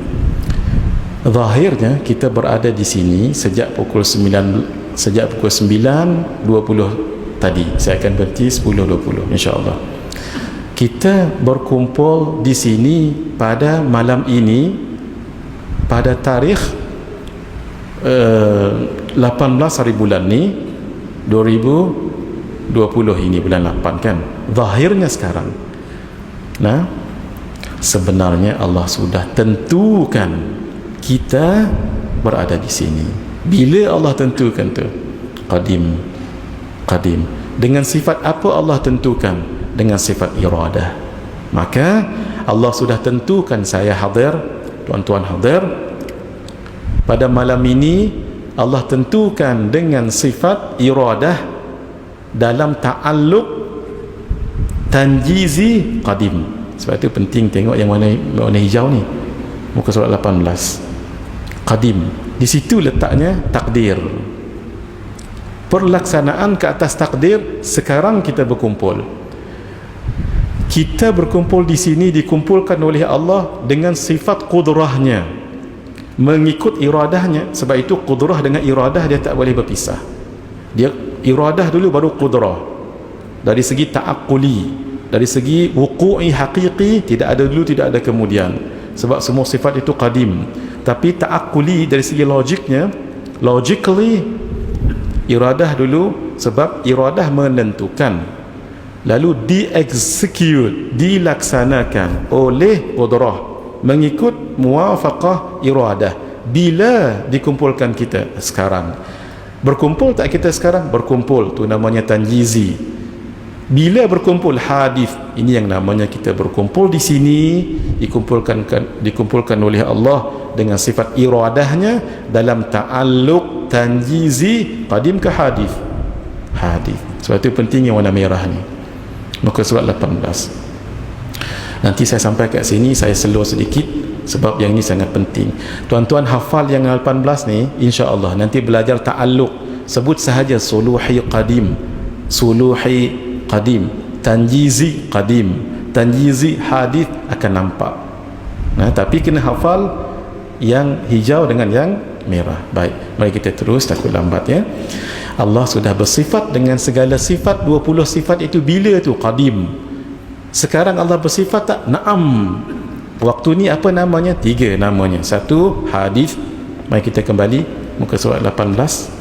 zahirnya kita berada di sini sejak pukul 9, sejak pukul 9.20 tadi. Saya akan berhenti 10.20 insya-Allah. Kita berkumpul di sini pada malam ini pada tarikh 18 hari bulan ni 2020 ini, bulan 8 kan, zahirnya sekarang. Nah, sebenarnya Allah sudah tentukan kita berada di sini. Bila Allah tentukan tu? Qadim. Dengan sifat apa Allah tentukan? Dengan sifat iradah. Maka Allah sudah tentukan saya hadir, tuan-tuan hadir pada malam ini. Allah tentukan dengan sifat iradah dalam ta'alluq tanjizi qadim. Sebab itu penting tengok yang warna hijau ni, muka surat 18. Qadim, di situ letaknya takdir, perlaksanaan ke atas takdir. Sekarang kita berkumpul di sini, dikumpulkan oleh Allah dengan sifat qudrahnya, mengikut iradahnya. Sebab itu qudrah dengan iradah dia tak boleh berpisah. Dia iradah dulu baru qudrah. Dari segi ta'aqquli, dari segi wuqu'i haqiqi, tidak ada dulu, tidak ada kemudian. Sebab semua sifat itu qadim. Tapi ta'aqquli dari segi logiknya, logically iradah dulu, sebab iradah menentukan, lalu diexecute, dilaksanakan oleh qudrah mengikut muwafaqah iradah. Bila dikumpulkan kita sekarang, berkumpul tak kita sekarang? Berkumpul, tu namanya tanjizi. Bila berkumpul hadis, ini yang namanya kita berkumpul di sini, dikumpulkan oleh Allah dengan sifat iradahnya dalam ta'alluq tanjizi qadim ke hadis. Sebab itu pentingnya warna merah ni, muka surat 18. Nanti saya sampai kat sini, saya slow sedikit sebab yang ini sangat penting. Tuan-tuan hafal yang 18 ni, insya-Allah nanti belajar ta'alluq, sebut sahaja suluhi qadim, suluhi qadim, tanjizi qadim, tanjizi hadis, akan nampak. Nah, tapi kena hafal yang hijau dengan yang merah. Baik, mari kita terus, takut lambat ya. Allah sudah bersifat dengan segala sifat, 20 sifat itu bila tu? Qadim. Sekarang Allah bersifat tak? Naam. Waktu ni apa namanya? 3 namanya. 1 hadis. Mari kita kembali muka surat 18.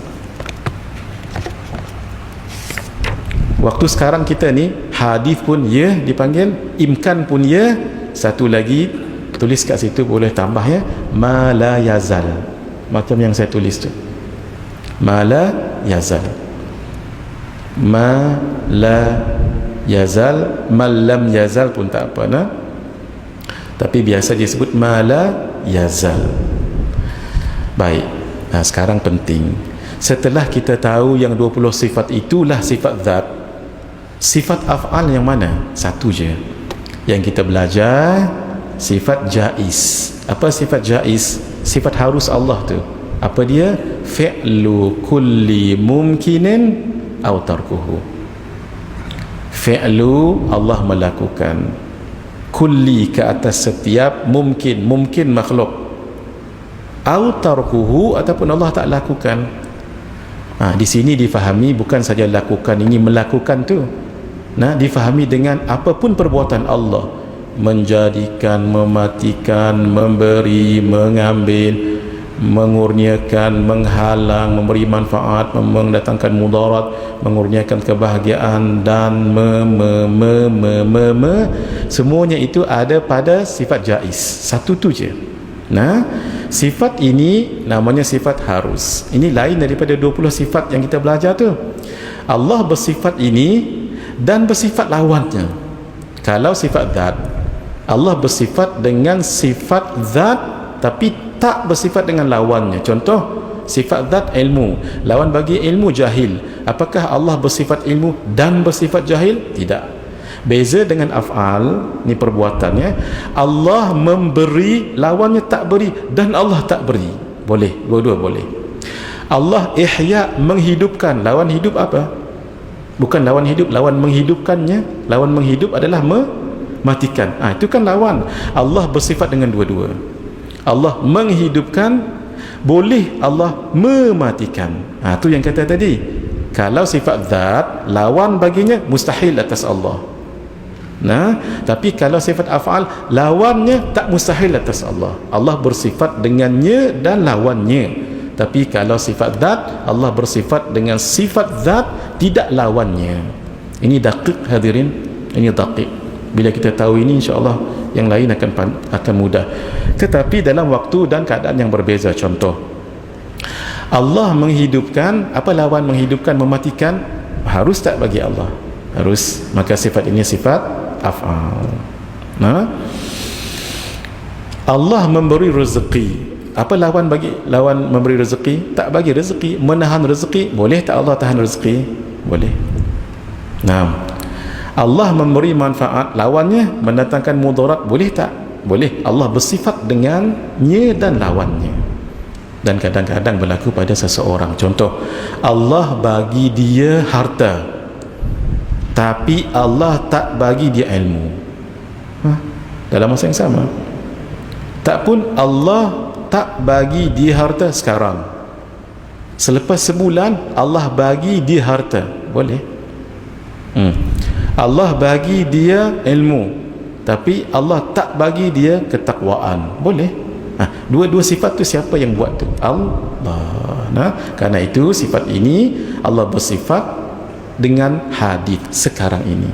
Waktu sekarang kita ni hadis pun ya dipanggil, imkan pun ya. Satu lagi tulis kat situ, boleh tambah ya, ma la yazal, macam yang saya tulis tu, ma la yazal, ma la yazal, ma lam yazal pun tak apa nah, tapi biasa dia sebut ma la yazal. Baik, nah sekarang penting, setelah kita tahu yang 20 sifat itulah sifat zat, sifat af'al yang mana? Satu je yang kita belajar, sifat jaiz. Apa sifat jaiz? Sifat harus Allah tu. Apa dia? Fi'lu kulli mumkinin aw tarkuhu. Fi'lu, Allah melakukan, kulli ke atas setiap, mumkin makhluk, aw tarkuhu ataupun Allah tak lakukan. Di sini difahami bukan saja lakukan, ini melakukan tu. Difahami dengan apapun perbuatan Allah, menjadikan, mematikan, memberi, mengambil, mengurniakan, menghalang, memberi manfaat, mendatangkan mudarat, mengurniakan kebahagiaan, dan semuanya itu ada pada sifat jaiz. Satu tu je. Nah, sifat ini namanya sifat harus. Ini lain daripada 20 sifat yang kita belajar tu. Allah bersifat ini dan bersifat lawannya. Kalau sifat zat, Allah bersifat dengan sifat zat tapi tak bersifat dengan lawannya. Contoh, sifat zat ilmu, lawan bagi ilmu jahil. Apakah Allah bersifat ilmu dan bersifat jahil? Tidak. Beza dengan af'al, ni perbuatannya. Allah memberi, lawannya tak beri, dan Allah tak beri. Boleh, dua-dua boleh. Allah ihya, menghidupkan, lawan hidup apa? Bukan lawan hidup, lawan menghidupkannya. Lawan menghidup adalah mematikan. Itu kan lawan. Allah bersifat dengan dua-dua. Allah menghidupkan, boleh Allah mematikan. Itu yang kata tadi. Kalau sifat zat, lawan baginya mustahil atas Allah. Nah, tapi kalau sifat af'al, lawannya tak mustahil atas Allah. Allah bersifat dengannya dan lawannya. Tapi kalau sifat zat, Allah bersifat dengan sifat zat, tidak lawannya. Ini daqiq hadirin, ini daqiq. Bila kita tahu ini, insya-Allah yang lain akan mudah. Tetapi dalam waktu dan keadaan yang berbeza. Contoh, Allah menghidupkan, apa lawan menghidupkan, mematikan? Harus tak bagi Allah? Harus. Maka sifat ini sifat af'al. Nah, Allah memberi rezeki. Apa lawan bagi lawan memberi rezeki? Tak bagi rezeki. Menahan rezeki, boleh tak Allah tahan rezeki? Boleh. Nah, Allah memberi manfaat, lawannya mendatangkan mudarat, boleh tak? Boleh. Allah bersifat dengannya dan lawannya. Dan kadang-kadang berlaku pada seseorang. Contoh, Allah bagi dia harta, tapi Allah tak bagi dia ilmu. Dalam masa yang sama. Tak pun Allah tak bagi dia harta sekarang. Selepas sebulan Allah bagi dia harta, boleh. Allah bagi dia ilmu, tapi Allah tak bagi dia ketakwaan, boleh. Dua-dua sifat tu siapa yang buat tu? Allah. Nah, kerana itu sifat ini Allah bersifat dengan hadith sekarang ini.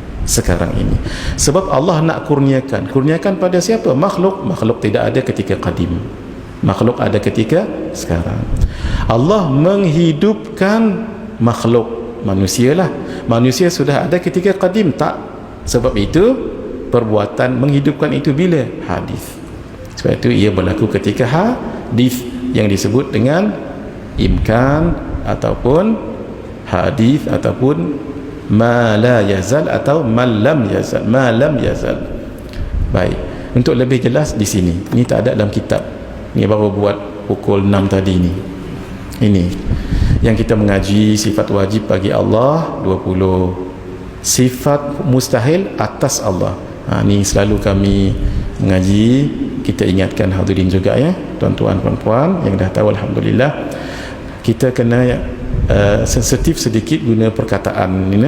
Sebab Allah nak kurniakan pada siapa? Makhluk tidak ada ketika qadim. Makhluk ada ketika sekarang. Allah menghidupkan makhluk, manusialah. Manusia sudah ada ketika qadim, tak? Sebab itu perbuatan menghidupkan itu bila? Hadis. Sebab itu ia berlaku ketika hadis yang disebut dengan imkan ataupun hadis ataupun ma la yazal atau man lam yazal. Baik, untuk lebih jelas di sini. Ini tak ada dalam kitab. Ini baru buat pukul 6 tadi ni. Ini yang kita mengaji sifat wajib bagi Allah 20, sifat mustahil atas Allah. Ni selalu kami mengaji, kita ingatkan hadirin juga ya, tuan-tuan puan-puan yang dah tahu, alhamdulillah. Kita kena sensitif sedikit guna perkataan ni.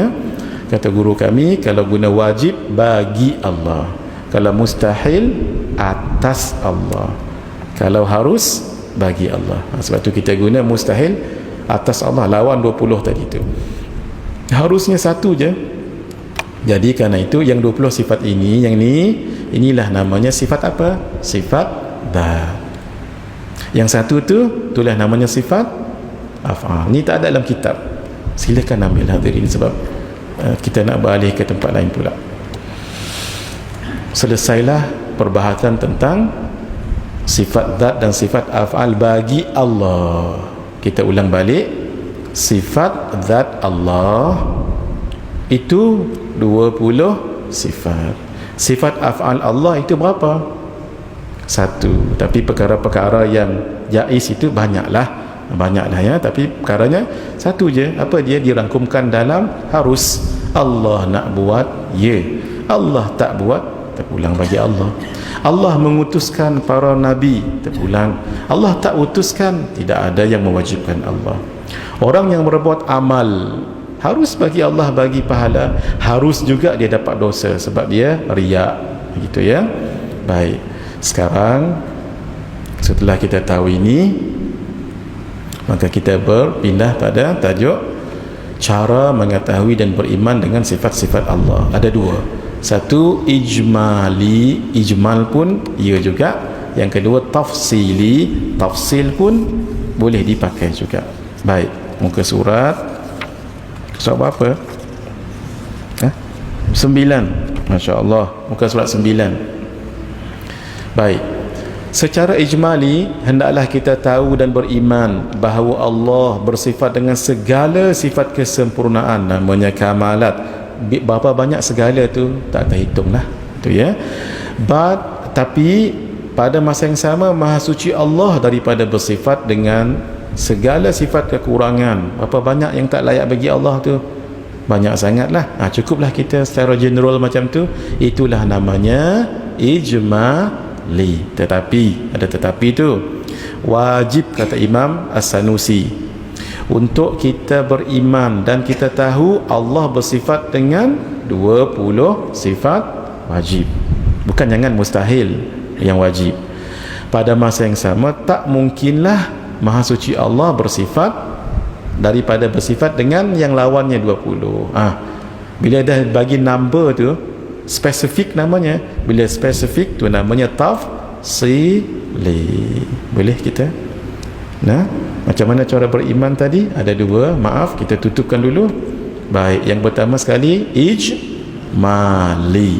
Kata guru kami, kalau guna wajib bagi Allah, kalau mustahil atas Allah, kalau harus bagi Allah. Sebab tu kita guna mustahil atas Allah, lawan 20 tadi tu. Harusnya satu je. Jadi kerana itu yang 20 sifat ini, yang ni, inilah namanya sifat apa? Sifat dzat. Yang satu tu, itulah namanya sifat af'al. Ni tak ada dalam kitab. Silakan ambil hadirin sebab kita nak beralih ke tempat lain pula. Selesailah perbahasan tentang sifat zat dan sifat af'al bagi Allah. Kita ulang balik. Sifat zat Allah itu 20 sifat. Sifat af'al Allah itu berapa? Satu. Tapi perkara-perkara yang jaiz itu banyaklah ya, tapi perkaranya satu je. Apa dia? Dirangkumkan dalam harus. Allah nak buat, ya. Allah tak buat, terpulang bagi Allah. Allah mengutuskan para nabi, terpulang. Allah tak utuskan, tidak ada yang mewajibkan Allah. Orang yang berbuat amal harus bagi Allah bagi pahala, harus juga dia dapat dosa sebab dia riak, begitu ya. Baik, sekarang setelah kita tahu ini, Maka kita berpindah pada tajuk cara mengetahui dan beriman dengan sifat-sifat Allah. Ada dua. Satu ijmali, ijmal pun ia juga. Yang kedua tafsili, tafsil pun boleh dipakai juga. Baik, muka surat apa? 9. Masya Allah, muka surat 9. Baik, secara ijmali hendaklah kita tahu dan beriman bahawa Allah bersifat dengan segala sifat kesempurnaan, namanya kamalat. Berapa banyak segala tu tak terhitung lah tu ya. Tapi pada masa yang sama Maha Suci Allah daripada bersifat dengan segala sifat kekurangan. Berapa banyak yang tak layak bagi Allah tu? Banyak sangatlah. Cukuplah kita secara general macam tu. Itulah namanya ijmali. Tetapi ada tetapi tu, wajib kata Imam As-Sanusi untuk kita beriman dan kita tahu Allah bersifat dengan 20 sifat wajib. Bukan jangan mustahil yang wajib. Pada masa yang sama tak mungkinlah Maha Suci Allah bersifat daripada bersifat dengan yang lawannya 20. Bila dah bagi number tu spesifik namanya. Bila spesifik tu namanya tafsili. Boleh kita? Macam mana cara beriman tadi? Ada dua. Maaf, kita tutupkan dulu. Baik, yang pertama sekali ijmali.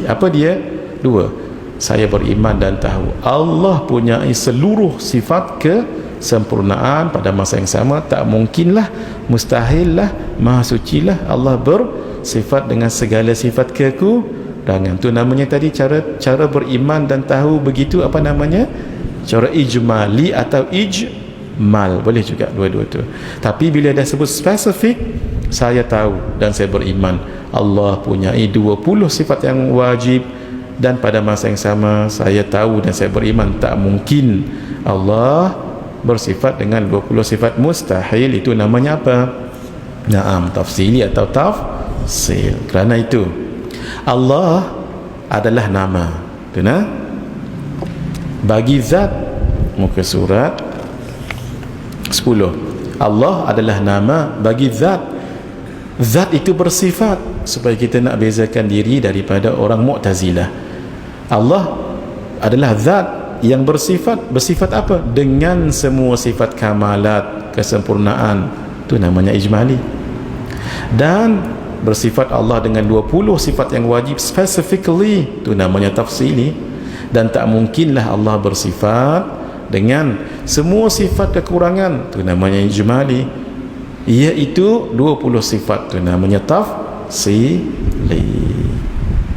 Apa dia? Dua. Saya beriman dan tahu Allah punya seluruh sifat kesempurnaan. Pada masa yang sama tak mungkinlah, mustahillah, maha sucilah Allah bersifat dengan segala sifat kekurangan. Tu namanya tadi cara beriman dan tahu begitu. Apa namanya? Cara ijmali atau ijmal. Boleh juga dua-dua tu. Tapi bila dah sebut spesifik, saya tahu dan saya beriman Allah punya 20 sifat yang wajib, dan pada masa yang sama saya tahu dan saya beriman tak mungkin Allah bersifat dengan 20 sifat mustahil. Itu namanya apa? Tafsili atau tafsil. Kerana itu Allah adalah nama. Bagi zat, muka surat 10. Allah adalah nama bagi zat. Zat itu bersifat, supaya kita nak bezakan diri daripada orang Mu'tazilah. Allah adalah zat yang bersifat apa? Dengan semua sifat kamalat, kesempurnaan. Itu namanya ijmali. Dan bersifat Allah dengan 20 sifat yang wajib specifically, itu namanya tafsili. Dan tak mungkinlah Allah bersifat dengan semua sifat kekurangan, itu namanya ijmali. Iaitu 20 sifat, itu namanya tafsili.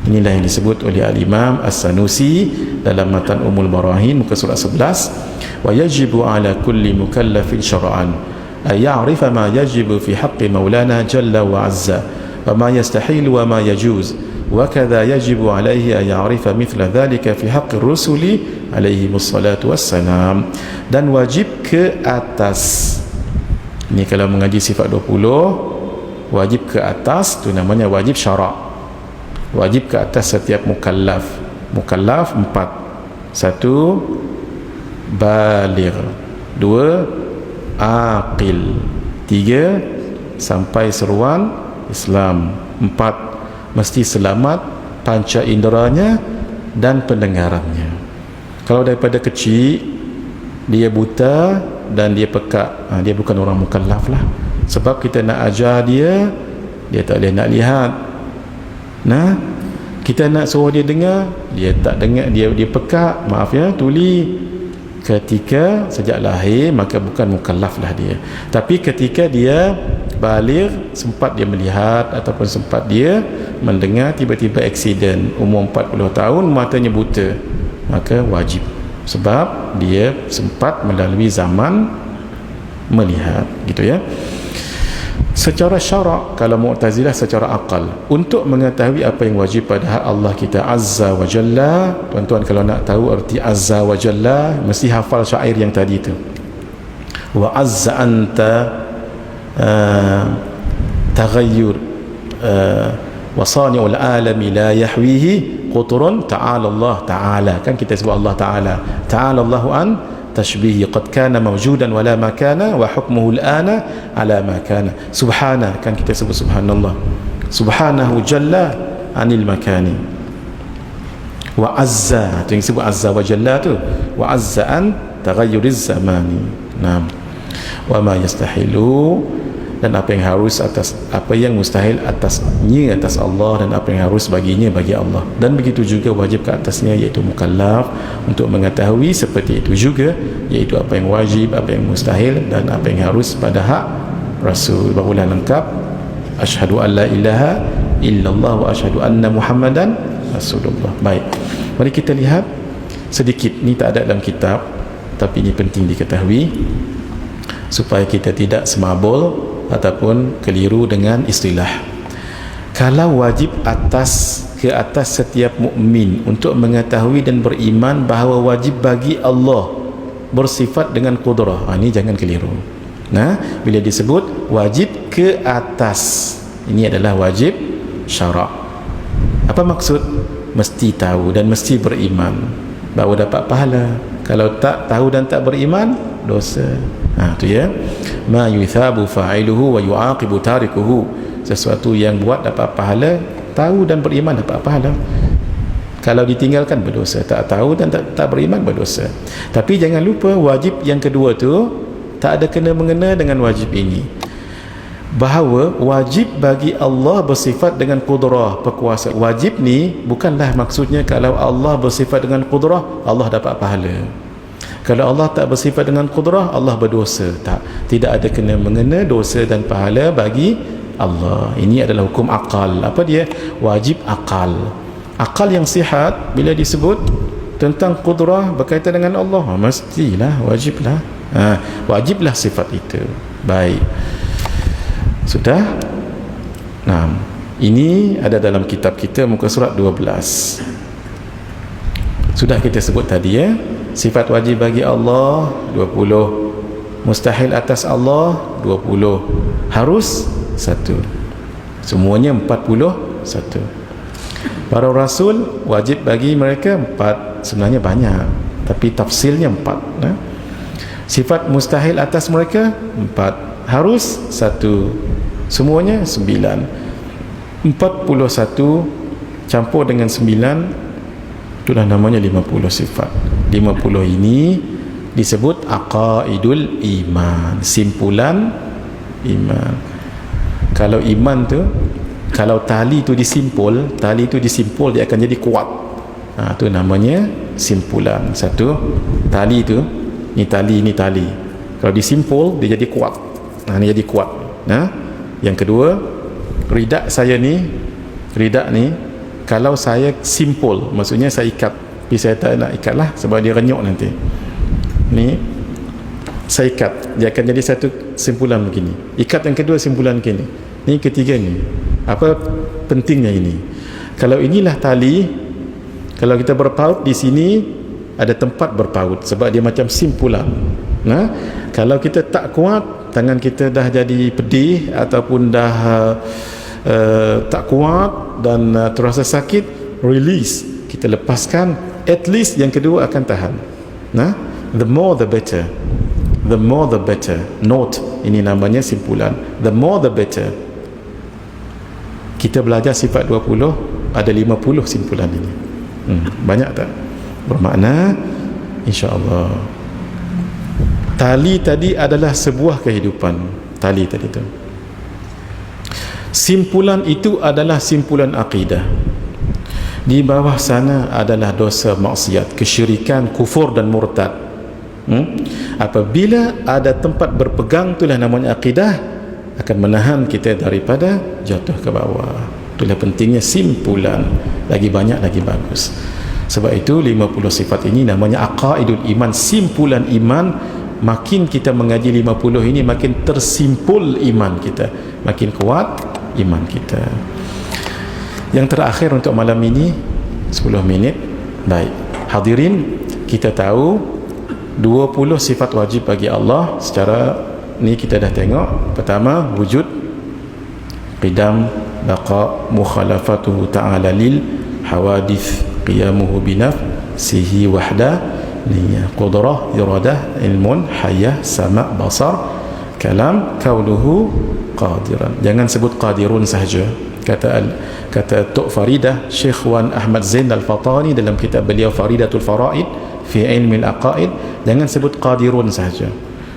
Inilah yang disebut oleh Al-Imam As-Sanusi dalam Matan Ummul Barahin, muka surat 11. Wa yajibu ala kulli mukallafin syara'an ay ya'rifa ma yajibu fi haqqi maulana jalla wa azza wa ma yastahil wa ma yajuz, wa kadha yajibu alaihi ay ya'rifa mithla dhalika fi haqqi rusuli alaihi wassalatu wassalam. Dan wajib ke atas, ini kalau mengaji sifat 20, wajib ke atas, tu namanya wajib syara'. Wajib ke atas setiap mukallaf. Mukallaf 4. 1 baligh, 2 aqil, 3 sampai seruan Islam, 4 mesti selamat panca inderanya dan pendengarannya. Kalau daripada kecil dia buta dan dia pekak, dia bukan orang mukallaf lah. Sebab kita nak ajar dia tak boleh nak lihat. Kita nak suruh dia dengar, dia tak dengar, dia pekak, maaf ya, tuli. Ketika sejak lahir, maka bukan mukallaf lah dia. Tapi ketika dia baligh, sempat dia melihat ataupun sempat dia mendengar, tiba-tiba aksiden, umur 40 tahun matanya buta, maka wajib. Sebab dia sempat melalui zaman melihat, gitu ya. Secara syarak, kalau Mu'tazilah secara akal, untuk mengetahui apa yang wajib pada hak Allah kita Azza wa Jalla. Tuan-tuan kalau nak tahu arti Azza wa Jalla, mesti hafal syair yang tadi tu. Wa azza anta taghayyur wa sani'ul alami la yahwihi quturun ta'ala Allah ta'ala. Kan kita sebut Allah Ta'ala, ta'ala Allahu an tashbihi qad kana mawjudan wala makana wa hukmuhu al-ana ala makana. Subhana, kan kita sebut subhanallah, subhanahu jalla anil makani, wa azza, tu yang sebut azza wa jalla tu, wa azza an taghayyuriz zamani. Naam. Wa ma yastahilu, dan apa yang harus atas, apa yang mustahil atasnya atas Allah, dan apa yang harus baginya bagi Allah. Dan begitu juga wajib ke atasnya, iaitu mukallaf, untuk mengetahui seperti itu juga, iaitu apa yang wajib, apa yang mustahil, dan apa yang harus pada hak Rasul. Barulah lengkap asyhadu an la ilaha illallah wa asyhadu anna Muhammadan Rasulullah. Baik, mari kita lihat sedikit. Ni tak ada dalam kitab, tapi ini penting diketahui supaya kita tidak semabul ataupun keliru dengan istilah. Kalau wajib ke atas setiap mukmin untuk mengetahui dan beriman bahawa wajib bagi Allah bersifat dengan qudrah, ini jangan keliru. Nah, bila disebut wajib ke atas, ini adalah wajib syarak. Apa maksud? Mesti tahu dan mesti beriman bahawa dapat pahala. Kalau tak tahu dan tak beriman, dosa. Tu ya, ma yuthabu fa'iluhu wa yu'aqibu tarikuhu. Sesuatu yang buat dapat pahala, tahu dan beriman dapat pahala. Kalau ditinggalkan berdosa, tak tahu dan tak beriman berdosa. Tapi jangan lupa wajib yang kedua tu tak ada kena-mengena dengan wajib ini. Bahawa wajib bagi Allah bersifat dengan qudrah, berkuasa. Wajib ni bukanlah maksudnya kalau Allah bersifat dengan qudrah, Allah dapat pahala. Kalau Allah tak bersifat dengan qudrah, Allah berdosa. Tak, tidak ada kena mengena dosa dan pahala bagi Allah. Ini adalah hukum akal. Apa dia? Wajib akal. Akal yang sihat bila disebut tentang qudrah berkaitan dengan Allah, mestilah, wajiblah. Wajiblah sifat itu. Baik. Sudah? Nah, ini ada dalam kitab kita muka surat 12. Sudah kita sebut tadi ya. Sifat wajib bagi Allah 20, mustahil atas Allah 20, harus 1. Semuanya 41. Para rasul wajib bagi mereka 4, sebenarnya banyak, tapi tafsilnya 4. Sifat mustahil atas mereka 4, harus 1, semuanya 9. 41 campur dengan 9, itulah namanya 50 sifat. 50 ini disebut aqaidul iman, simpulan iman. Kalau iman tu, kalau tali tu disimpul, dia akan jadi kuat. Tu namanya simpulan. Satu, tali tu, ni tali. Kalau disimpul dia jadi kuat. Ni jadi kuat. Yang kedua, ridak ni kalau saya simpul, maksudnya saya ikat, tapi saya tak nak ikat lah sebab dia renyuk nanti. Ni saya ikat, dia akan jadi satu simpulan begini. Ikat yang kedua, simpulan begini. Ni ketiga ni. Apa pentingnya ini? Kalau inilah tali, kalau kita berpaut di sini ada tempat berpaut sebab dia macam simpulan. Kalau kita tak kuat, tangan kita dah jadi pedih ataupun dah tak kuat dan terasa sakit, release, kita lepaskan, at least yang kedua akan tahan. The more the better. The more the better. Note, ini namanya simpulan. The more the better. Kita belajar sifat 20, ada 50 simpulan ini. Banyak tak? Bermakna insya-Allah tali tadi adalah sebuah kehidupan. Tali tadi tu, simpulan itu adalah simpulan akidah. Di bawah sana adalah dosa, maksiat, kesyirikan, kufur dan murtad. Apabila ada tempat berpegang, itulah namanya akidah, akan menahan kita daripada jatuh ke bawah. Itulah pentingnya simpulan. Lagi banyak lagi bagus. Sebab itu 50 sifat ini namanya aqaidul iman, simpulan iman. Makin kita mengaji 50 ini, makin tersimpul iman kita, makin kuat iman kita. Yang terakhir untuk malam ini 10 minit. Baik, hadirin, kita tahu 20 sifat wajib bagi Allah. Secara ni kita dah tengok. Pertama, wujud, qidam, baqa, mukhalafatuhu ta'ala lil hawadith, qiyamuhu binafsihi wahda, niyah. Qudrah, iradah, ilmun, hayah, sama', basar, kalam, kaunuhu qadiran. Jangan sebut qadirun sahaja. Kata Tok Faridah Syekh Wan Ahmad Zain Al-Fatani dalam kitab beliau Faridatul Faraid fi ilmi al-aqaid, jangan sebut qadirun sahaja.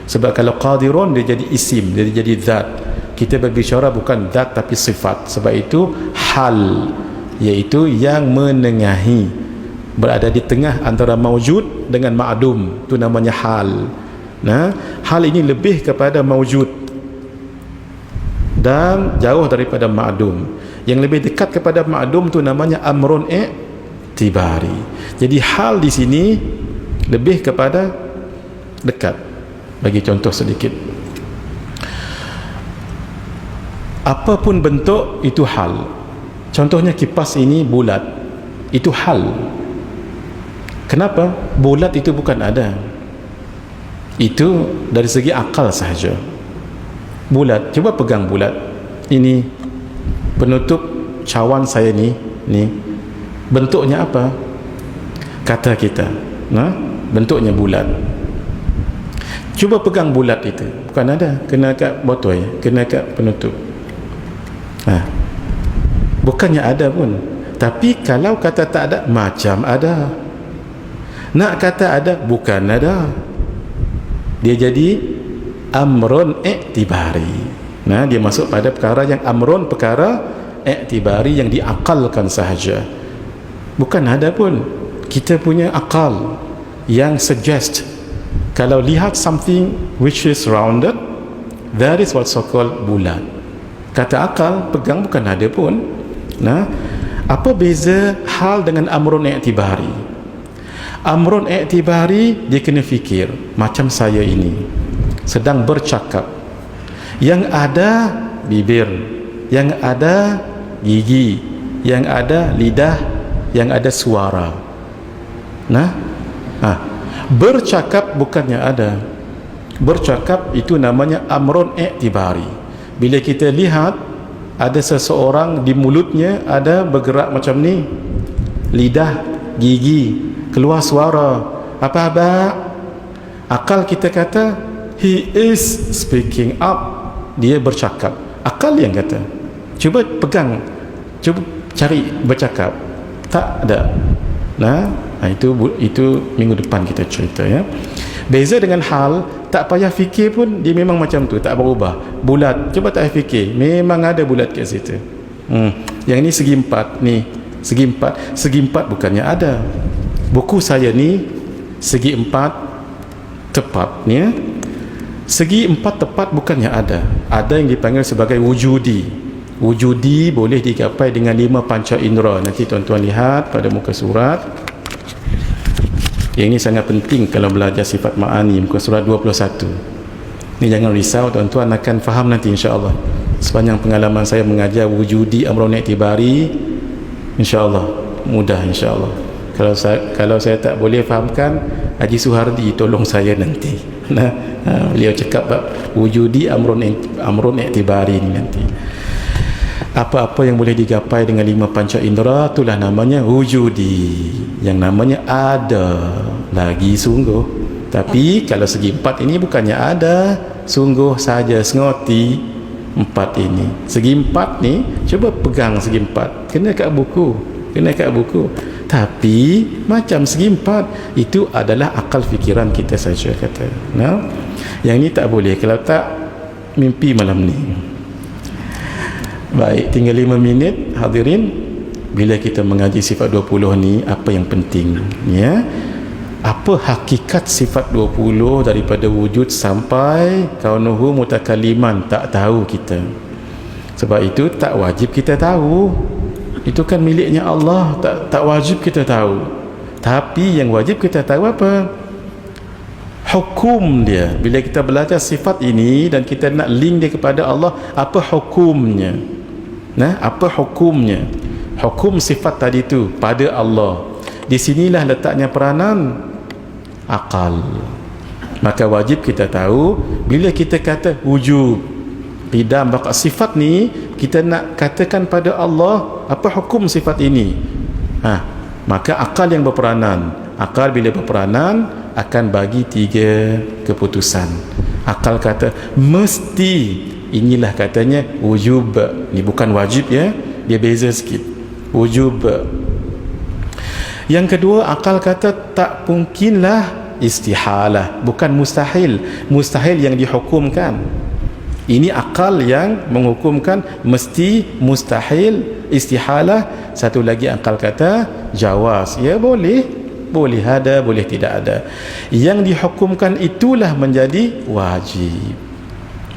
Sebab kalau qadirun dia jadi isim, dia jadi zat. Kita berbicara bukan zat tapi sifat. Sebab itu hal, iaitu yang menengahi, berada di tengah antara maujud dengan ma'dum, itu namanya hal. Nah, hal ini lebih kepada maujud dan jauh daripada ma'dum. Yang lebih dekat kepada ma'dum itu namanya amrun i'tibari. Jadi hal di sini lebih kepada dekat. Bagi contoh sedikit, apapun bentuk itu hal. Contohnya kipas ini bulat, itu hal. Kenapa? Bulat itu bukan ada, itu dari segi akal sahaja. Bulat, coba pegang bulat ini, penutup cawan saya ni bentuknya apa? Kata kita, nah, bentuknya bulat. Cuba pegang bulat itu, bukan ada, kena kat botol, kena kat penutup. Bukannya ada pun. Tapi kalau kata tak ada, macam ada. Nak kata ada, bukan ada. Dia jadi amrun i'tibari. Nah, dia masuk pada perkara yang amrun, perkara i'tibari yang diakalkan sahaja. Bukan ada pun. Kita punya akal yang suggest, kalau lihat something which is rounded, that is what's so called bulat. Kata akal, pegang, bukan ada pun. Nah, apa beza hal dengan amrun i'tibari? Amrun i'tibari, dia kena fikir. Macam saya ini sedang bercakap, yang ada bibir, yang ada gigi, yang ada lidah, yang ada suara. Bercakap bukannya ada. Bercakap itu namanya amrun i'tibari. Bila kita lihat ada seseorang di mulutnya ada bergerak macam ni, lidah, gigi, keluar suara, apa-apa, akal kita kata he is speaking up, dia bercakap. Akal yang kata. Cuba pegang, cuba cari bercakap, tak ada. Itu minggu depan kita cerita, ya. Beza dengan hal, tak payah fikir pun, dia memang macam tu, tak berubah. Bulat, cuba tak payah fikir, memang ada bulat kat situ. Yang ni segi empat, ni segi empat. Segi empat bukannya ada. Buku saya ni segi empat tepat, ni, ya. Segi empat tepat bukannya ada. Ada yang dipanggil sebagai wujudi. Wujudi boleh digapai dengan 5 panca indera. Nanti tuan-tuan lihat pada muka surat. Yang ini sangat penting kalau belajar sifat ma'ani, muka surat 21. Ini jangan risau, tuan-tuan akan faham nanti insya-Allah. Sepanjang pengalaman saya mengajar wujudi amrun i'tibari, insya-Allah mudah, insya-Allah. Kalau saya tak boleh fahamkan, Haji Suhardi tolong saya nanti. Beliau cakap bab wujudi amrun i'tibari ni nanti. Apa-apa yang boleh digapai dengan 5 panca indera, itulah namanya wujudi. Yang namanya ada lagi sungguh. Tapi kalau segi 4 ini bukannya ada, sungguh saja, sengoti 4 ini. Segi 4 ni, coba pegang segi 4, kena kat buku, tapi macam segi 4 itu adalah akal fikiran kita saja, kata. Yang ni tak boleh, kalau tak mimpi malam ni. Baik, tinggal 5 minit hadirin. Bila kita mengaji sifat 20 ni, apa yang penting, ya? Apa hakikat sifat 20 daripada wujud sampai kaunuhu mutakaliman, tak tahu kita. Sebab itu tak wajib kita tahu. Itu kan miliknya Allah, tak wajib kita tahu. Tapi yang wajib kita tahu apa? Hukum dia. Bila kita belajar sifat ini dan kita nak link dia kepada Allah, apa hukumnya? Apa hukumnya? Hukum sifat tadi tu pada Allah. Di sinilah letaknya peranan akal. Maka wajib kita tahu, bila kita kata wujud qidam baqa sifat ni, kita nak katakan pada Allah apa hukum sifat ini. Maka akal yang berperanan. Akal bila berperanan akan bagi 3 keputusan. Akal kata mesti, inilah katanya wujub. Ni bukan wajib ya, dia beza sikit. Wujub. Yang kedua, akal kata tak mungkinlah, istihalah, bukan mustahil. Mustahil yang dihukumkan. Ini akal yang menghukumkan mesti, mustahil, istihalah. Satu lagi akal kata jawaz, ya boleh, boleh ada, boleh tidak ada. Yang dihukumkan itulah menjadi wajib.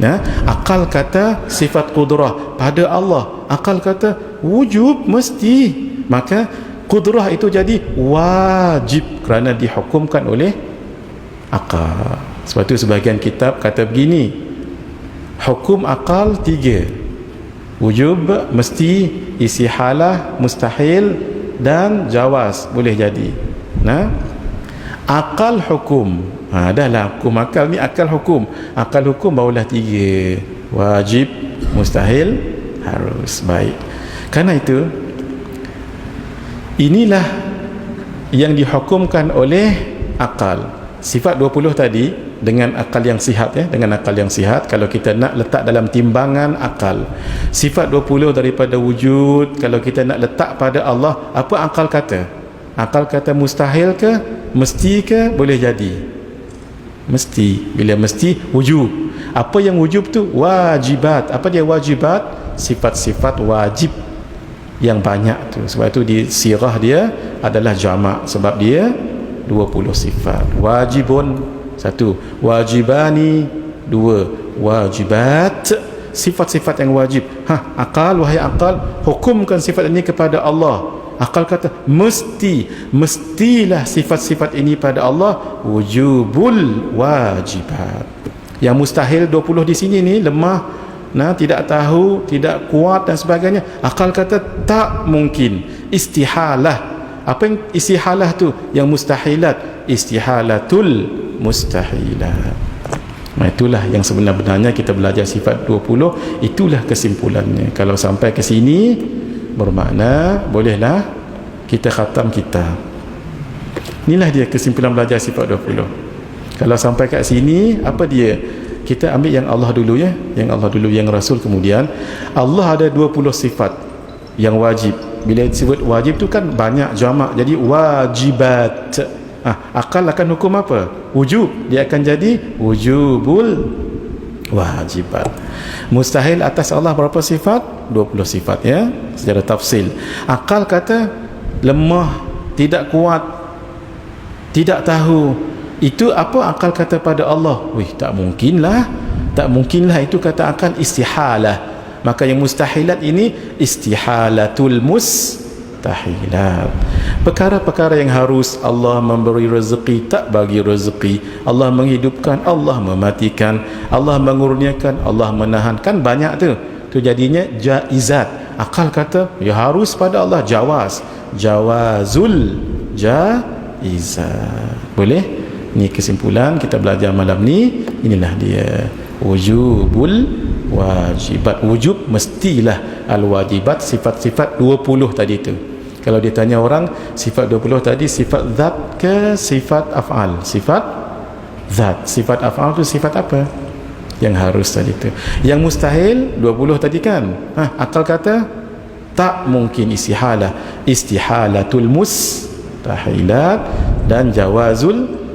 Nah, akal kata sifat qudrah pada Allah, akal kata wujub, mesti, maka qudrah itu jadi wajib kerana dihukumkan oleh akal. Sebab itu sebahagian kitab kata begini, hukum akal 3: wujub, mesti, istihalah, mustahil, dan jawaz, boleh jadi. Nah, akal hukum, dahlah hukum akal ni, akal hukum. Akal hukum barulah 3: wajib, mustahil, harus. Baik, kerana itu inilah yang dihukumkan oleh akal. Sifat 20 tadi dengan akal yang sihat ya, dengan akal yang sihat, kalau kita nak letak dalam timbangan akal, sifat 20 daripada wujud, kalau kita nak letak pada Allah, apa akal kata? Akal kata mustahil ke, mesti ke, boleh jadi mesti. Bila mesti, wujub. Apa yang wujub tu? Wajibat. Apa dia wajibat? Sifat-sifat wajib yang banyak tu. Sebab itu di sirah dia adalah jamak, sebab dia 20 sifat. Wajibun 1, wajibani 2, wajibat, sifat-sifat yang wajib. Akal, wahai akal, hukumkan sifat ini kepada Allah. Akal kata mesti, mestilah sifat-sifat ini pada Allah, wujubul wajibat. Yang mustahil 20 di sini ni lemah, tidak tahu, tidak kuat dan sebagainya. Akal kata tak mungkin, istihalah. Apa yang istihalah tu? Yang mustahilat, istihalatul mustahilat. Itulah yang sebenar-benarnya kita belajar sifat 20. Itulah kesimpulannya. Kalau sampai ke sini bermakna bolehlah kita khatam kitab. Inilah dia kesimpulan belajar sifat 20. Kalau sampai kat sini, apa dia? Kita ambil yang Allah dulu ya, yang Allah dulu, yang Rasul kemudian. Allah ada 20 sifat yang wajib. Bila disebut wajib tu kan banyak jamak, jadi wajibat. Akal akan hukum apa? Wujub. Dia akan jadi wujubul wajibat. Mustahil atas Allah berapa sifat? 20 sifat ya, secara tafsil. Akal kata lemah, tidak kuat, tidak tahu. Itu apa akal kata pada Allah? Tak mungkinlah, tak mungkinlah. Itu kata akal istihalah. Maka yang mustahilat ini istihalatul mustahilat. Perkara-perkara yang harus Allah memberi rezeki, tak bagi rezeki. Allah menghidupkan, Allah mematikan. Allah mengurniakan, Allah menahan. Kan banyak tu. Tu jadinya jaizat. Akal kata ya harus pada Allah, jawaz, jawazul jaizat. Boleh? Ini kesimpulan kita belajar malam ni. Inilah dia wujubul wajibat. Wujub mestilah, al-wajibat sifat-sifat 20 tadi tu. Kalau ditanya orang sifat 20 tadi sifat zat ke sifat af'al? Sifat zat. Sifat af'al tu sifat apa? Yang harus tadi tu. Yang mustahil 20 tadi kan. Akal kata tak mungkin, istihalah, istihalatul mustahilat, dan jawazul.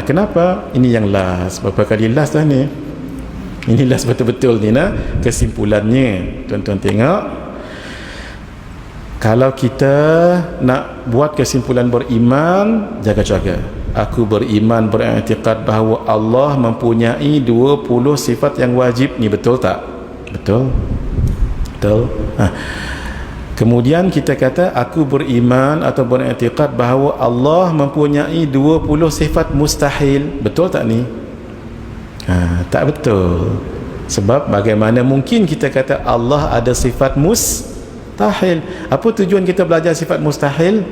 Kenapa? Ini yang last. Berapa kali last dah ni? Ini last betul-betul ni kesimpulannya. Tuan-tuan tengok, kalau kita nak buat kesimpulan beriman, jaga-jaga. Aku beriman, beriktikad bahawa Allah mempunyai 20 sifat yang wajib. Ni betul tak? Betul? Betul? Kemudian kita kata aku beriman atau beriktikad bahawa Allah mempunyai 20 sifat mustahil. Betul tak ni? Tak betul. Sebab bagaimana mungkin kita kata Allah ada sifat mustahil? Apa tujuan kita belajar sifat mustahil?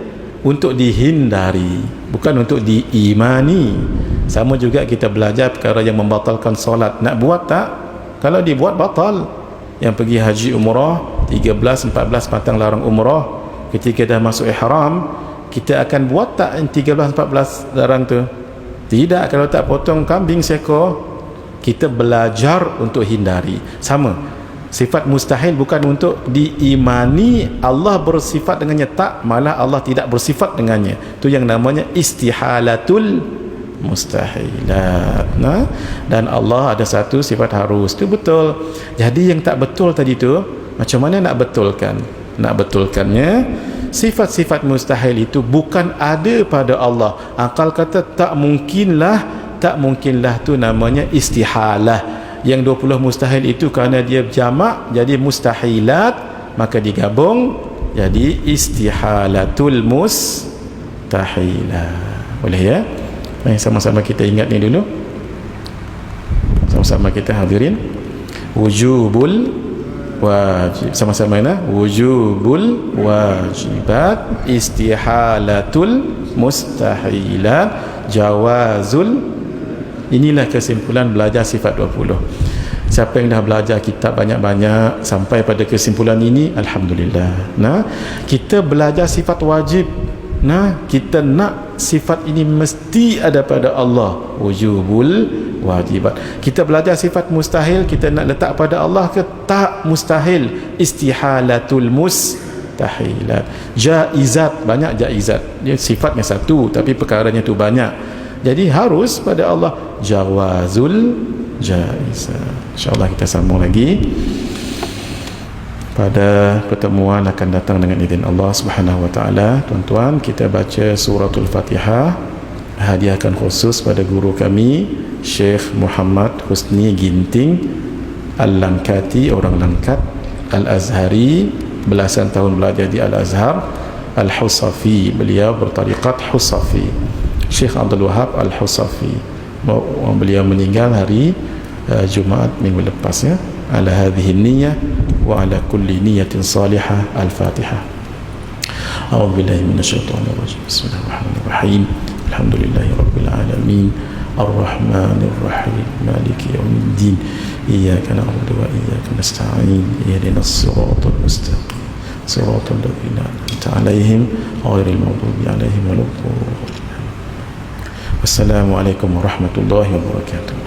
Untuk dihindari, bukan untuk diimani. Sama juga kita belajar perkara yang membatalkan solat. Nak buat tak? Kalau dibuat batal. Yang pergi haji umrah 13, 14 patang larang umrah, ketika dah masuk ihram, kita akan buat tak 13-14 darang tu? Tidak. Kalau tak potong kambing seekor, kita belajar untuk hindari. Sama, sifat mustahil bukan untuk diimani Allah bersifat dengannya, tak, malah Allah tidak bersifat dengannya. Itu yang namanya istihalatul mustahilat. Nah, dan Allah ada satu sifat harus, itu betul. Jadi yang tak betul tadi tu, macam mana nak betulkan? Nak betulkannya, sifat-sifat mustahil itu bukan ada pada Allah. Akal kata tak mungkinlah tu namanya istihalah. Yang 20 mustahil itu kerana dia jamak jadi mustahilat, maka digabung jadi istihalatul mustahilah. Boleh ya? Sama-sama kita ingat ni dulu. Sama-sama kita hadirin. Wujubul wajib. Sama-sama mana? Wujubul wajibat, istihalatul mustahilat, jawazul. Inilah kesimpulan belajar sifat 20. Siapa yang dah belajar kitab banyak-banyak sampai pada kesimpulan ini, alhamdulillah. Nah, kita belajar sifat wajib. Nah, kita nak sifat ini mesti ada pada Allah, wujubul wajibat. Kita belajar sifat mustahil, kita nak letak pada Allah ke tak? Mustahil, istihalatul mustahilat. Jaizat, banyak jaizat, dia sifatnya satu tapi perkaranya tu banyak. Jadi harus pada Allah jawazul jaizat. InsyaAllah kita sambung lagi pada pertemuan akan datang dengan izin Allah Subhanahu wa taala. Tuan-tuan, kita baca suratul Fatihah, hadiahkan khusus pada guru kami Syekh Muhammad Husni Ginting Al-Langkati, orang Langkat, Al-Azhari, belasan tahun belajar di Al-Azhar, Al-Husafi, beliau bertariqat Husafi. Syekh Abdul Wahab Al-Husafi, beliau meninggal hari Jumaat minggu lepas ya. Ala hadhihi niyyah wa ala kulli niyyatin salihah. Al-Fatihah. A'udzu billahi minasyaitonir rajim. Bismillahirrahmanirrahim. Alhamdulillahi rabbil alamin. Ar-Rahmanir Rahim. Maliki yaumiddin. Iyyaka na'budu wa iyyaka nasta'in. Ihdinas siratal mustaqim. Siratal ladzina an'amta 'alaihim ghairil maghdubi 'alaihim waladdallin. Wassalamualaikum warahmatullahi wabarakatuh.